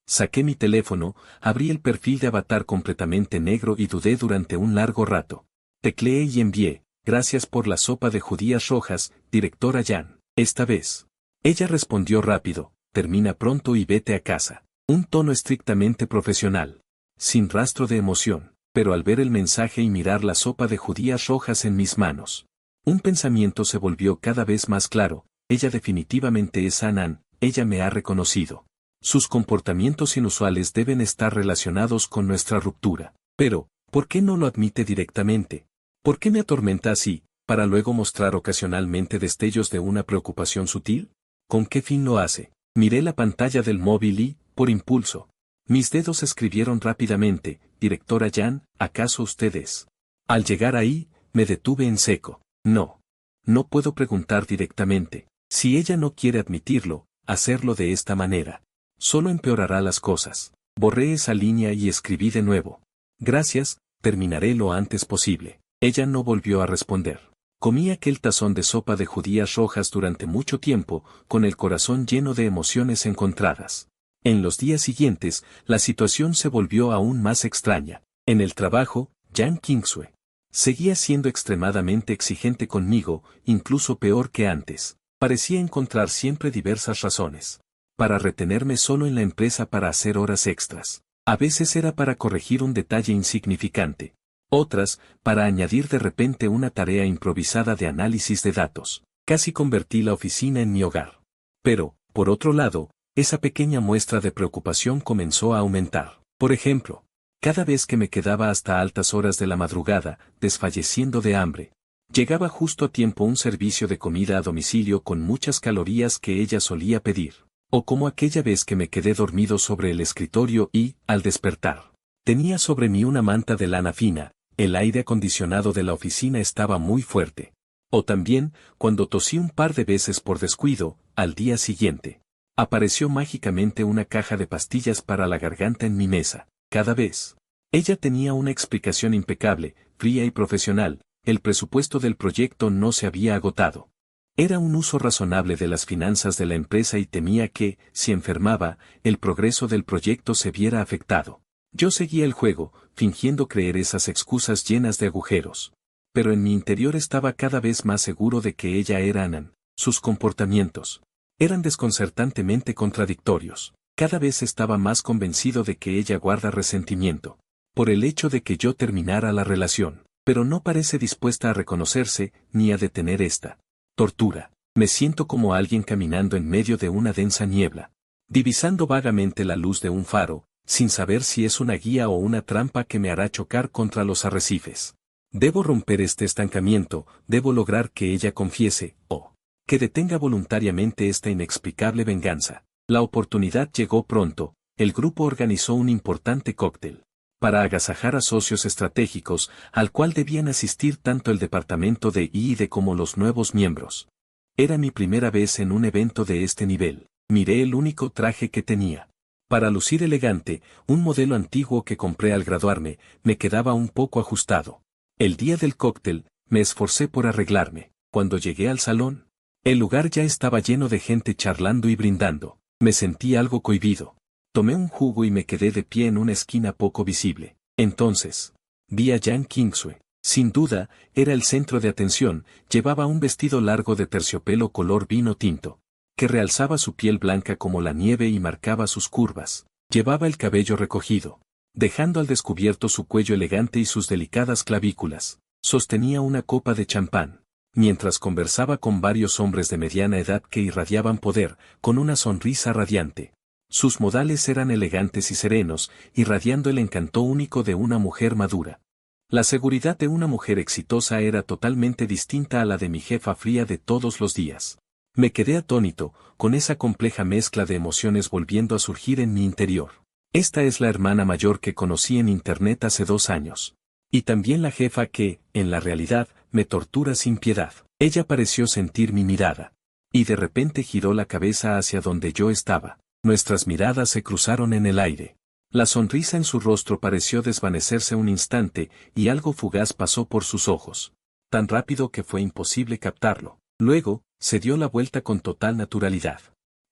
Saqué mi teléfono, abrí el perfil de avatar completamente negro y dudé durante un largo rato. Tecleé y envié, gracias por la sopa de judías rojas, directora Yan. Esta vez. Ella respondió rápido, termina pronto y vete a casa. Un tono estrictamente profesional. Sin rastro de emoción, pero al ver el mensaje y mirar la sopa de judías rojas en mis manos, un pensamiento se volvió cada vez más claro. Ella definitivamente es Anan, ella me ha reconocido. Sus comportamientos inusuales deben estar relacionados con nuestra ruptura. Pero, ¿por qué no lo admite directamente? ¿Por qué me atormenta así, para luego mostrar ocasionalmente destellos de una preocupación sutil? ¿Con qué fin lo hace? Miré la pantalla del móvil y, por impulso, mis dedos escribieron rápidamente, directora Yan, ¿acaso usted es? Al llegar ahí, me detuve en seco. No. No puedo preguntar directamente. Si ella no quiere admitirlo, hacerlo de esta manera solo empeorará las cosas. Borré esa línea y escribí de nuevo. Gracias, terminaré lo antes posible. Ella no volvió a responder. Comí aquel tazón de sopa de judías rojas durante mucho tiempo, con el corazón lleno de emociones encontradas. En los días siguientes, la situación se volvió aún más extraña. En el trabajo, Yang Kingsue seguía siendo extremadamente exigente conmigo, incluso peor que antes. Parecía encontrar siempre diversas razones para retenerme solo en la empresa para hacer horas extras. A veces era para corregir un detalle insignificante. Otras, para añadir de repente una tarea improvisada de análisis de datos. Casi convertí la oficina en mi hogar. Pero, por otro lado, esa pequeña muestra de preocupación comenzó a aumentar. Por ejemplo, cada vez que me quedaba hasta altas horas de la madrugada, desfalleciendo de hambre, llegaba justo a tiempo un servicio de comida a domicilio con muchas calorías que ella solía pedir. O como aquella vez que me quedé dormido sobre el escritorio y, al despertar, tenía sobre mí una manta de lana fina, el aire acondicionado de la oficina estaba muy fuerte. O también, cuando tosí un par de veces por descuido, al día siguiente, apareció mágicamente una caja de pastillas para la garganta en mi mesa. Cada vez, ella tenía una explicación impecable, fría y profesional. El presupuesto del proyecto no se había agotado. Era un uso razonable de las finanzas de la empresa y temía que, si enfermaba, el progreso del proyecto se viera afectado. Yo seguía el juego, fingiendo creer esas excusas llenas de agujeros. pero en mi interior estaba cada vez más seguro de que ella era Anan. Sus comportamientos eran desconcertantemente contradictorios. Cada vez estaba más convencido de que ella guarda resentimiento por el hecho de que yo terminara la relación, pero no parece dispuesta a reconocerse ni a detener esta tortura. Me siento como alguien caminando en medio de una densa niebla, divisando vagamente la luz de un faro, sin saber si es una guía o una trampa que me hará chocar contra los arrecifes. Debo romper este estancamiento, debo lograr que ella confiese, o que detenga voluntariamente esta inexplicable venganza. La oportunidad llegó pronto. El grupo organizó un importante cóctel para agasajar a socios estratégicos, al cual debían asistir tanto el departamento de I&D como los nuevos miembros. Era mi primera vez en un evento de este nivel. Miré el único traje que tenía. Para lucir elegante, un modelo antiguo que compré al graduarme, me quedaba un poco ajustado. El día del cóctel, me esforcé por arreglarme. Cuando llegué al salón, el lugar ya estaba lleno de gente charlando y brindando. Me sentí algo cohibido. Tomé un jugo y me quedé de pie en una esquina poco visible. Entonces, vi a Jan Kingsue. Sin duda, era el centro de atención. Llevaba un vestido largo de terciopelo color vino tinto, que realzaba su piel blanca como la nieve y marcaba sus curvas. Llevaba el cabello recogido, dejando al descubierto su cuello elegante y sus delicadas clavículas. Sostenía una copa de champán, mientras conversaba con varios hombres de mediana edad que irradiaban poder, con una sonrisa radiante. Sus modales eran elegantes y serenos, irradiando el encanto único de una mujer madura. La seguridad de una mujer exitosa era totalmente distinta a la de mi jefa fría de todos los días. Me quedé atónito, con esa compleja mezcla de emociones volviendo a surgir en mi interior. Esta es la hermana mayor que conocí en internet hace 2 años. Y también la jefa que, en la realidad, me tortura sin piedad. Ella pareció sentir mi mirada. Y de repente giró la cabeza hacia donde yo estaba. Nuestras miradas se cruzaron en el aire. La sonrisa en su rostro pareció desvanecerse un instante, y algo fugaz pasó por sus ojos. Tan rápido que fue imposible captarlo. Luego, se dio la vuelta con total naturalidad.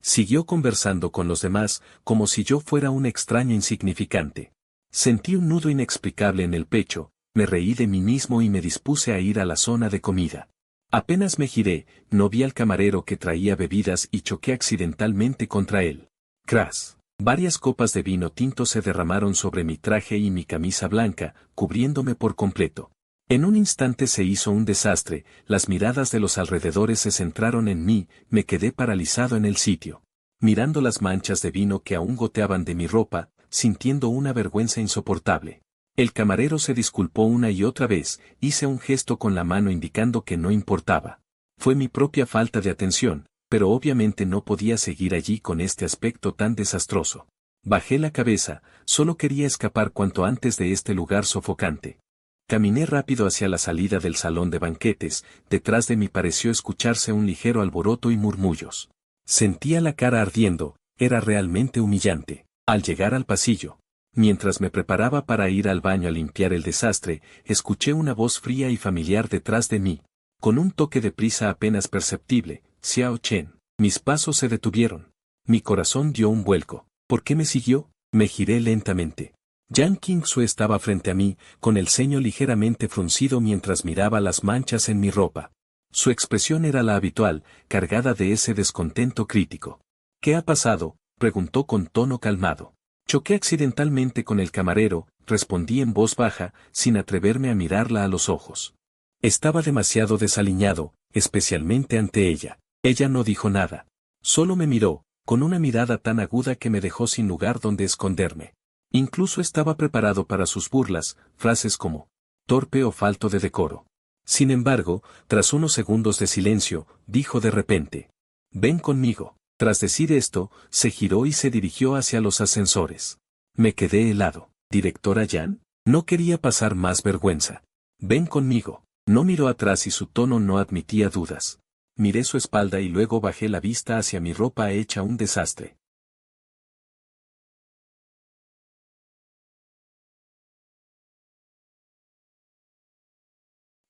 Siguió conversando con los demás, como si yo fuera un extraño insignificante. Sentí un nudo inexplicable en el pecho, me reí de mí mismo y me dispuse a ir a la zona de comida. Apenas me giré, no vi al camarero que traía bebidas y choqué accidentalmente contra él. Crash. Varias copas de vino tinto se derramaron sobre mi traje y mi camisa blanca, cubriéndome por completo. En un instante se hizo un desastre, las miradas de los alrededores se centraron en mí, me quedé paralizado en el sitio, mirando las manchas de vino que aún goteaban de mi ropa, sintiendo una vergüenza insoportable. El camarero se disculpó una y otra vez, hice un gesto con la mano indicando que no importaba. Fue mi propia falta de atención, pero obviamente no podía seguir allí con este aspecto tan desastroso. Bajé la cabeza, solo quería escapar cuanto antes de este lugar sofocante. Caminé rápido hacia la salida del salón de banquetes, detrás de mí pareció escucharse un ligero alboroto y murmullos. Sentía la cara ardiendo, era realmente humillante. Al llegar al pasillo, mientras me preparaba para ir al baño a limpiar el desastre, escuché una voz fría y familiar detrás de mí. Con un toque de prisa apenas perceptible, Xiao Chen. Mis pasos se detuvieron. Mi corazón dio un vuelco. ¿Por qué me siguió? Me giré lentamente. Jan Kingsue estaba frente a mí, con el ceño ligeramente fruncido mientras miraba las manchas en mi ropa. Su expresión era la habitual, cargada de ese descontento crítico. ¿Qué ha pasado?, preguntó con tono calmado. Choqué accidentalmente con el camarero, respondí en voz baja, sin atreverme a mirarla a los ojos. Estaba demasiado desaliñado, especialmente ante ella. Ella no dijo nada. Solo me miró, con una mirada tan aguda que me dejó sin lugar donde esconderme. Incluso estaba preparado para sus burlas, frases como torpe o falto de decoro. Sin embargo, tras unos segundos de silencio, dijo de repente: ven conmigo. Tras decir esto, se giró y se dirigió hacia los ascensores. Me quedé helado. ¿Directora Jan? No quería pasar más vergüenza. Ven conmigo. No miró atrás y su tono no admitía dudas. Miré su espalda y luego bajé la vista hacia mi ropa hecha un desastre.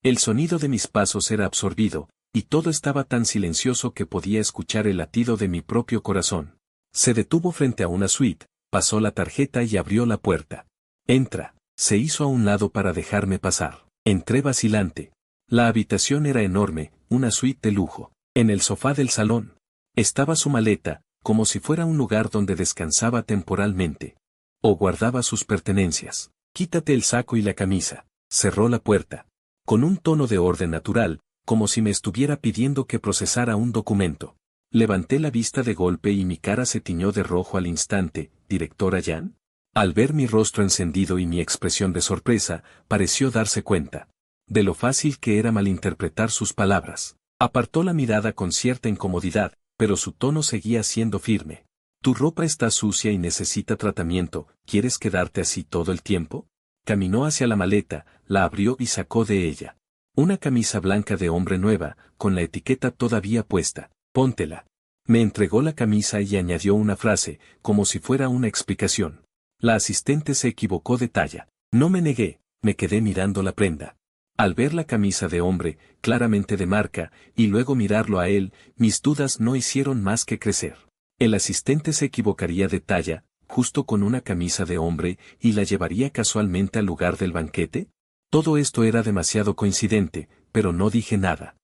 El sonido de mis pasos era absorbido, y todo estaba tan silencioso que podía escuchar el latido de mi propio corazón. Se detuvo frente a una suite, pasó la tarjeta y abrió la puerta. Entra. Se hizo a un lado para dejarme pasar. Entré vacilante. La habitación era enorme, una suite de lujo. En el sofá del salón estaba su maleta, como si fuera un lugar donde descansaba temporalmente. O guardaba sus pertenencias. Quítate el saco y la camisa. Cerró la puerta. Con un tono de orden natural, como si me estuviera pidiendo que procesara un documento. Levanté la vista de golpe y mi cara se tiñó de rojo al instante. ¿Directora Jan? Al ver mi rostro encendido y mi expresión de sorpresa, pareció darse cuenta de lo fácil que era malinterpretar sus palabras. Apartó la mirada con cierta incomodidad, pero su tono seguía siendo firme. Tu ropa está sucia y necesita tratamiento, ¿quieres quedarte así todo el tiempo? Caminó hacia la maleta, la abrió y sacó de ella una camisa blanca de hombre nueva, con la etiqueta todavía puesta. Póntela. Me entregó la camisa y añadió una frase, como si fuera una explicación. La asistente se equivocó de talla. No me negué, me quedé mirando la prenda. Al ver la camisa de hombre, claramente de marca, y luego mirarlo a él, mis dudas no hicieron más que crecer. El asistente se equivocaría de talla, justo con una camisa de hombre, y la llevaría casualmente al lugar del banquete. Todo esto era demasiado coincidente, pero no dije nada.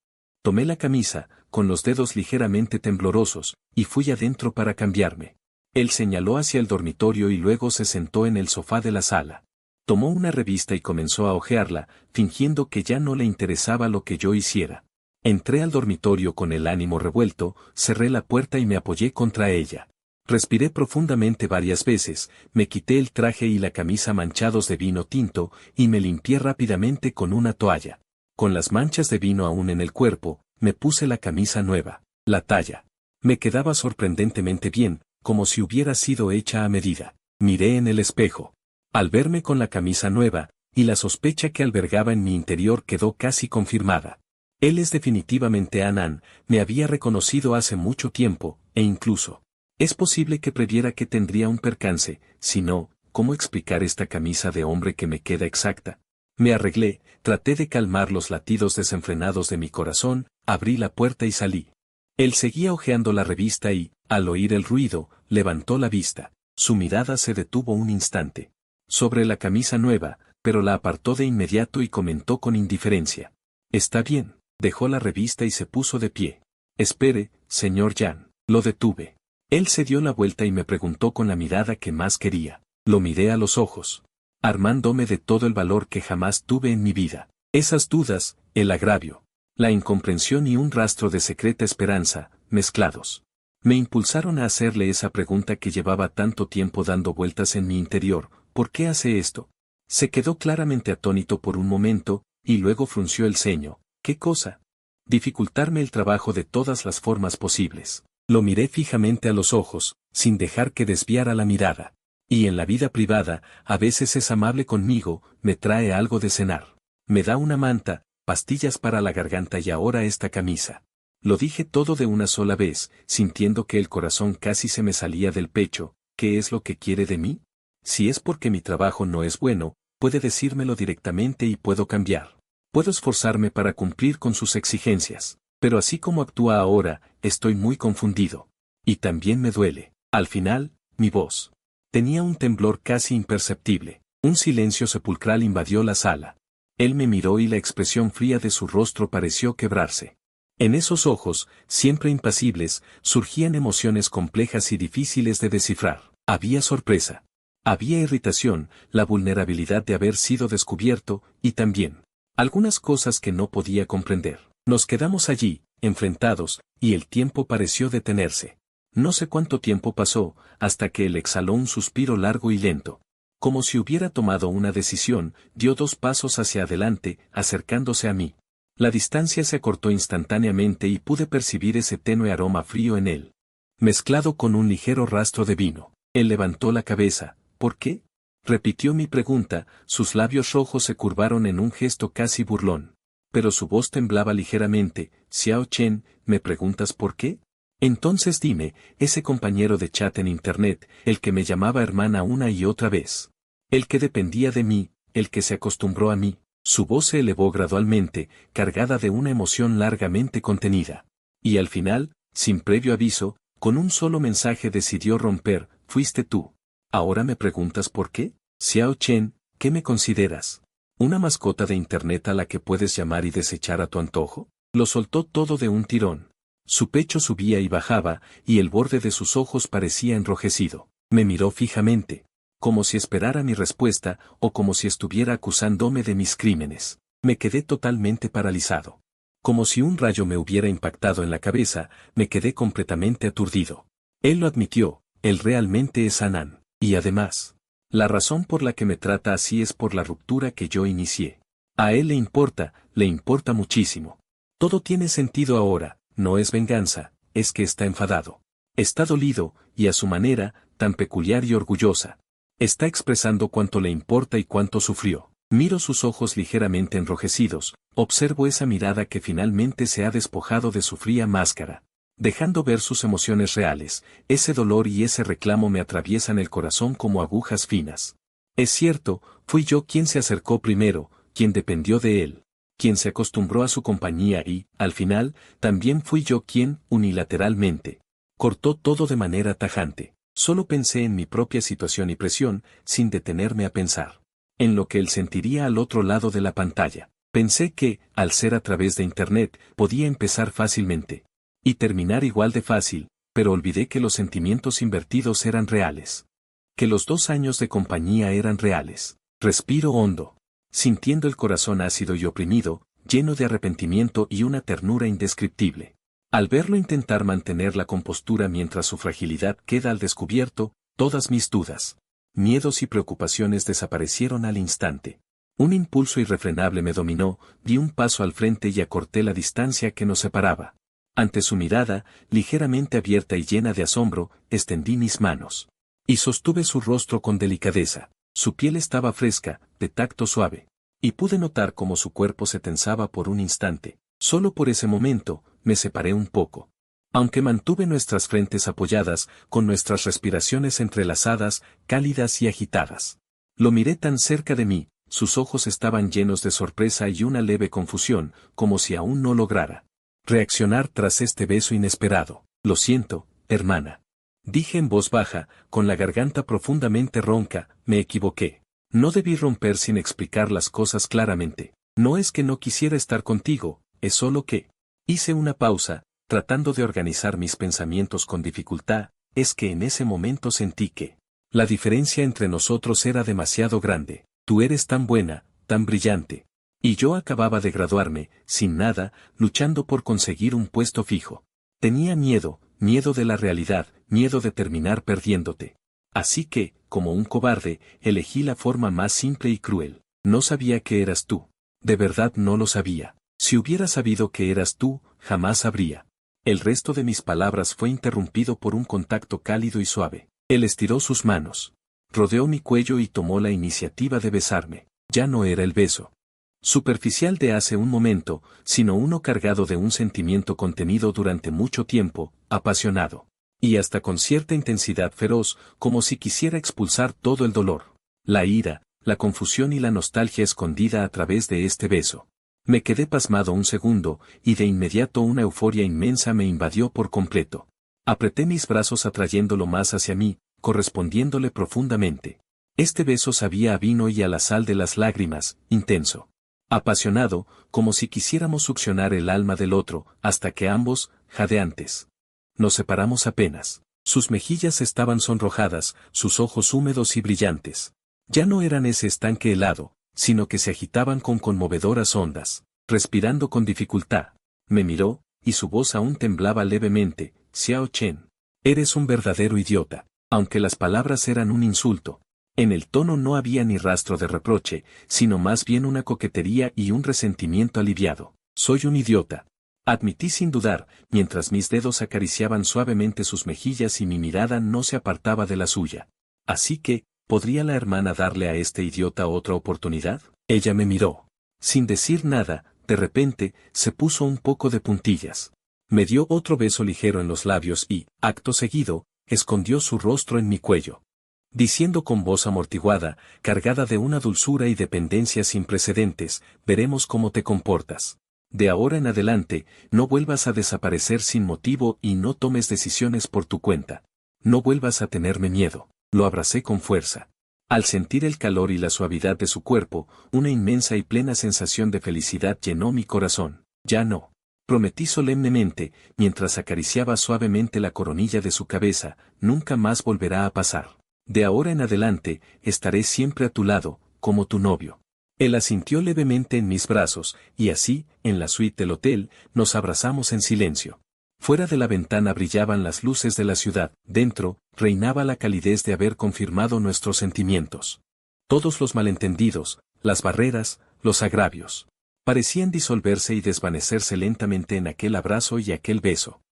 Tomé la camisa, con los dedos ligeramente temblorosos, y fui adentro para cambiarme. Él señaló hacia el dormitorio y luego se sentó en el sofá de la sala. Tomó una revista y comenzó a hojearla, fingiendo que ya no le interesaba lo que yo hiciera. Entré al dormitorio con el ánimo revuelto, cerré la puerta y me apoyé contra ella. Respiré profundamente varias veces, me quité el traje y la camisa manchados de vino tinto, y me limpié rápidamente con una toalla. Con las manchas de vino aún en el cuerpo, me puse la camisa nueva, la talla. Me quedaba sorprendentemente bien, como si hubiera sido hecha a medida. Miré en el espejo. Al verme con la camisa nueva, y la sospecha que albergaba en mi interior quedó casi confirmada. Él es definitivamente Anand, me había reconocido hace mucho tiempo, e incluso es posible que previera que tendría un percance, si no, ¿cómo explicar esta camisa de hombre que me queda exacta? Me arreglé, traté de calmar los latidos desenfrenados de mi corazón, abrí la puerta y salí. Él seguía hojeando la revista y, al oír el ruido, levantó la vista. Su mirada se detuvo un instante sobre la camisa nueva, pero la apartó de inmediato y comentó con indiferencia. Está bien, dejó la revista y se puso de pie. Espere, señor Jan, lo detuve. Él se dio la vuelta y me preguntó con la mirada que más quería. Lo miré a los ojos, armándome de todo el valor que jamás tuve en mi vida. Esas dudas, el agravio, la incomprensión y un rastro de secreta esperanza, mezclados, me impulsaron a hacerle esa pregunta que llevaba tanto tiempo dando vueltas en mi interior. ¿Por qué hace esto? Se quedó claramente atónito por un momento, y luego frunció el ceño. ¿Qué cosa? Dificultarme el trabajo de todas las formas posibles. Lo miré fijamente a los ojos, sin dejar que desviara la mirada. Y en la vida privada, a veces es amable conmigo, me trae algo de cenar. Me da una manta, pastillas para la garganta y ahora esta camisa. Lo dije todo de una sola vez, sintiendo que el corazón casi se me salía del pecho. ¿Qué es lo que quiere de mí? Si es porque mi trabajo no es bueno, puede decírmelo directamente y puedo cambiar. Puedo esforzarme para cumplir con sus exigencias. Pero así como actúa ahora, estoy muy confundido. Y también me duele. Al final, mi voz tenía un temblor casi imperceptible. Un silencio sepulcral invadió la sala. Él me miró y la expresión fría de su rostro pareció quebrarse. En esos ojos, siempre impasibles, surgían emociones complejas y difíciles de descifrar. Había sorpresa. Había irritación, la vulnerabilidad de haber sido descubierto, y también algunas cosas que no podía comprender. Nos quedamos allí, enfrentados, y el tiempo pareció detenerse. No sé cuánto tiempo pasó, hasta que él exhaló un suspiro largo y lento. Como si hubiera tomado una decisión, dio 2 pasos hacia adelante, acercándose a mí. La distancia se acortó instantáneamente y pude percibir ese tenue aroma frío en él, mezclado con un ligero rastro de vino. Él levantó la cabeza. ¿Por qué? Repitió mi pregunta, sus labios rojos se curvaron en un gesto casi burlón. Pero su voz temblaba ligeramente. Xiao Chen, ¿me preguntas por qué? Entonces dime, ese compañero de chat en internet, el que me llamaba hermana una y otra vez. El que dependía de mí, el que se acostumbró a mí. Su voz se elevó gradualmente, cargada de una emoción largamente contenida. Y al final, sin previo aviso, con un solo mensaje decidió romper, fuiste tú. ¿Ahora me preguntas por qué? Xiao Chen, ¿qué me consideras? ¿Una mascota de internet a la que puedes llamar y desechar a tu antojo? Lo soltó todo de un tirón. Su pecho subía y bajaba, y el borde de sus ojos parecía enrojecido. Me miró fijamente, como si esperara mi respuesta o como si estuviera acusándome de mis crímenes. Me quedé totalmente paralizado. Como si un rayo me hubiera impactado en la cabeza, me quedé completamente aturdido. Él lo admitió, él realmente es Anán. Y además, la razón por la que me trata así es por la ruptura que yo inicié. A él le importa muchísimo. Todo tiene sentido ahora, no es venganza, es que está enfadado. Está dolido, y a su manera, tan peculiar y orgullosa. Está expresando cuánto le importa y cuánto sufrió. Miro sus ojos ligeramente enrojecidos, observo esa mirada que finalmente se ha despojado de su fría máscara, dejando ver sus emociones reales. Ese dolor y ese reclamo me atraviesan el corazón como agujas finas. Es cierto, fui yo quien se acercó primero, quien dependió de él, quien se acostumbró a su compañía y, al final, también fui yo quien, unilateralmente, cortó todo de manera tajante. Solo pensé en mi propia situación y presión, sin detenerme a pensar en lo que él sentiría al otro lado de la pantalla. Pensé que, al ser a través de Internet, podía empezar fácilmente y terminar igual de fácil, pero olvidé que los sentimientos invertidos eran reales. Que los 2 años de compañía eran reales. Respiro hondo, sintiendo el corazón ácido y oprimido, lleno de arrepentimiento y una ternura indescriptible. Al verlo intentar mantener la compostura mientras su fragilidad queda al descubierto, todas mis dudas, miedos y preocupaciones desaparecieron al instante. Un impulso irrefrenable me dominó, di un paso al frente y acorté la distancia que nos separaba. Ante su mirada, ligeramente abierta y llena de asombro, extendí mis manos. Y sostuve su rostro con delicadeza. Su piel estaba fresca, de tacto suave. Y pude notar cómo su cuerpo se tensaba por un instante. Solo por ese momento, me separé un poco. Aunque mantuve nuestras frentes apoyadas, con nuestras respiraciones entrelazadas, cálidas y agitadas. Lo miré tan cerca de mí, sus ojos estaban llenos de sorpresa y una leve confusión, como si aún no lograra reaccionar tras este beso inesperado. Lo siento, hermana. Dije en voz baja, con la garganta profundamente ronca, me equivoqué. No debí romper sin explicar las cosas claramente. No es que no quisiera estar contigo, es solo que... Hice una pausa, tratando de organizar mis pensamientos con dificultad, es que en ese momento sentí que la diferencia entre nosotros era demasiado grande. Tú eres tan buena, tan brillante. Y yo acababa de graduarme, sin nada, luchando por conseguir un puesto fijo. Tenía miedo, miedo de la realidad, miedo de terminar perdiéndote. Así que, como un cobarde, elegí la forma más simple y cruel. No sabía que eras tú. De verdad no lo sabía. Si hubiera sabido que eras tú, jamás habría. El resto de mis palabras fue interrumpido por un contacto cálido y suave. Él estiró sus manos, rodeó mi cuello y tomó la iniciativa de besarme. Ya no era el beso superficial de hace un momento, sino uno cargado de un sentimiento contenido durante mucho tiempo, apasionado. Y hasta con cierta intensidad feroz, como si quisiera expulsar todo el dolor, la ira, la confusión y la nostalgia escondida a través de este beso. Me quedé pasmado un segundo, y de inmediato una euforia inmensa me invadió por completo. Apreté mis brazos atrayéndolo más hacia mí, correspondiéndole profundamente. Este beso sabía a vino y a la sal de las lágrimas, intenso. Apasionado, como si quisiéramos succionar el alma del otro, hasta que ambos, jadeantes, nos separamos apenas. Sus mejillas estaban sonrojadas, sus ojos húmedos y brillantes. Ya no eran ese estanque helado, sino que se agitaban con conmovedoras ondas. Respirando con dificultad, me miró, y su voz aún temblaba levemente. Xiao Chen, eres un verdadero idiota. Aunque las palabras eran un insulto, en el tono no había ni rastro de reproche, sino más bien una coquetería y un resentimiento aliviado. Soy un idiota. Admití sin dudar, mientras mis dedos acariciaban suavemente sus mejillas y mi mirada no se apartaba de la suya. Así que, ¿podría la hermana darle a este idiota otra oportunidad? Ella me miró. Sin decir nada, de repente, se puso un poco de puntillas. Me dio otro beso ligero en los labios y, acto seguido, escondió su rostro en mi cuello, diciendo con voz amortiguada, cargada de una dulzura y dependencia sin precedentes, veremos cómo te comportas. De ahora en adelante, no vuelvas a desaparecer sin motivo y no tomes decisiones por tu cuenta. No vuelvas a tenerme miedo. Lo abracé con fuerza. Al sentir el calor y la suavidad de su cuerpo, una inmensa y plena sensación de felicidad llenó mi corazón. Ya no. Prometí solemnemente, mientras acariciaba suavemente la coronilla de su cabeza, nunca más volverá a pasar. De ahora en adelante, estaré siempre a tu lado, como tu novio. Él asintió levemente en mis brazos, y así, en la suite del hotel, nos abrazamos en silencio. Fuera de la ventana brillaban las luces de la ciudad, dentro, reinaba la calidez de haber confirmado nuestros sentimientos. Todos los malentendidos, las barreras, los agravios, parecían disolverse y desvanecerse lentamente en aquel abrazo y aquel beso.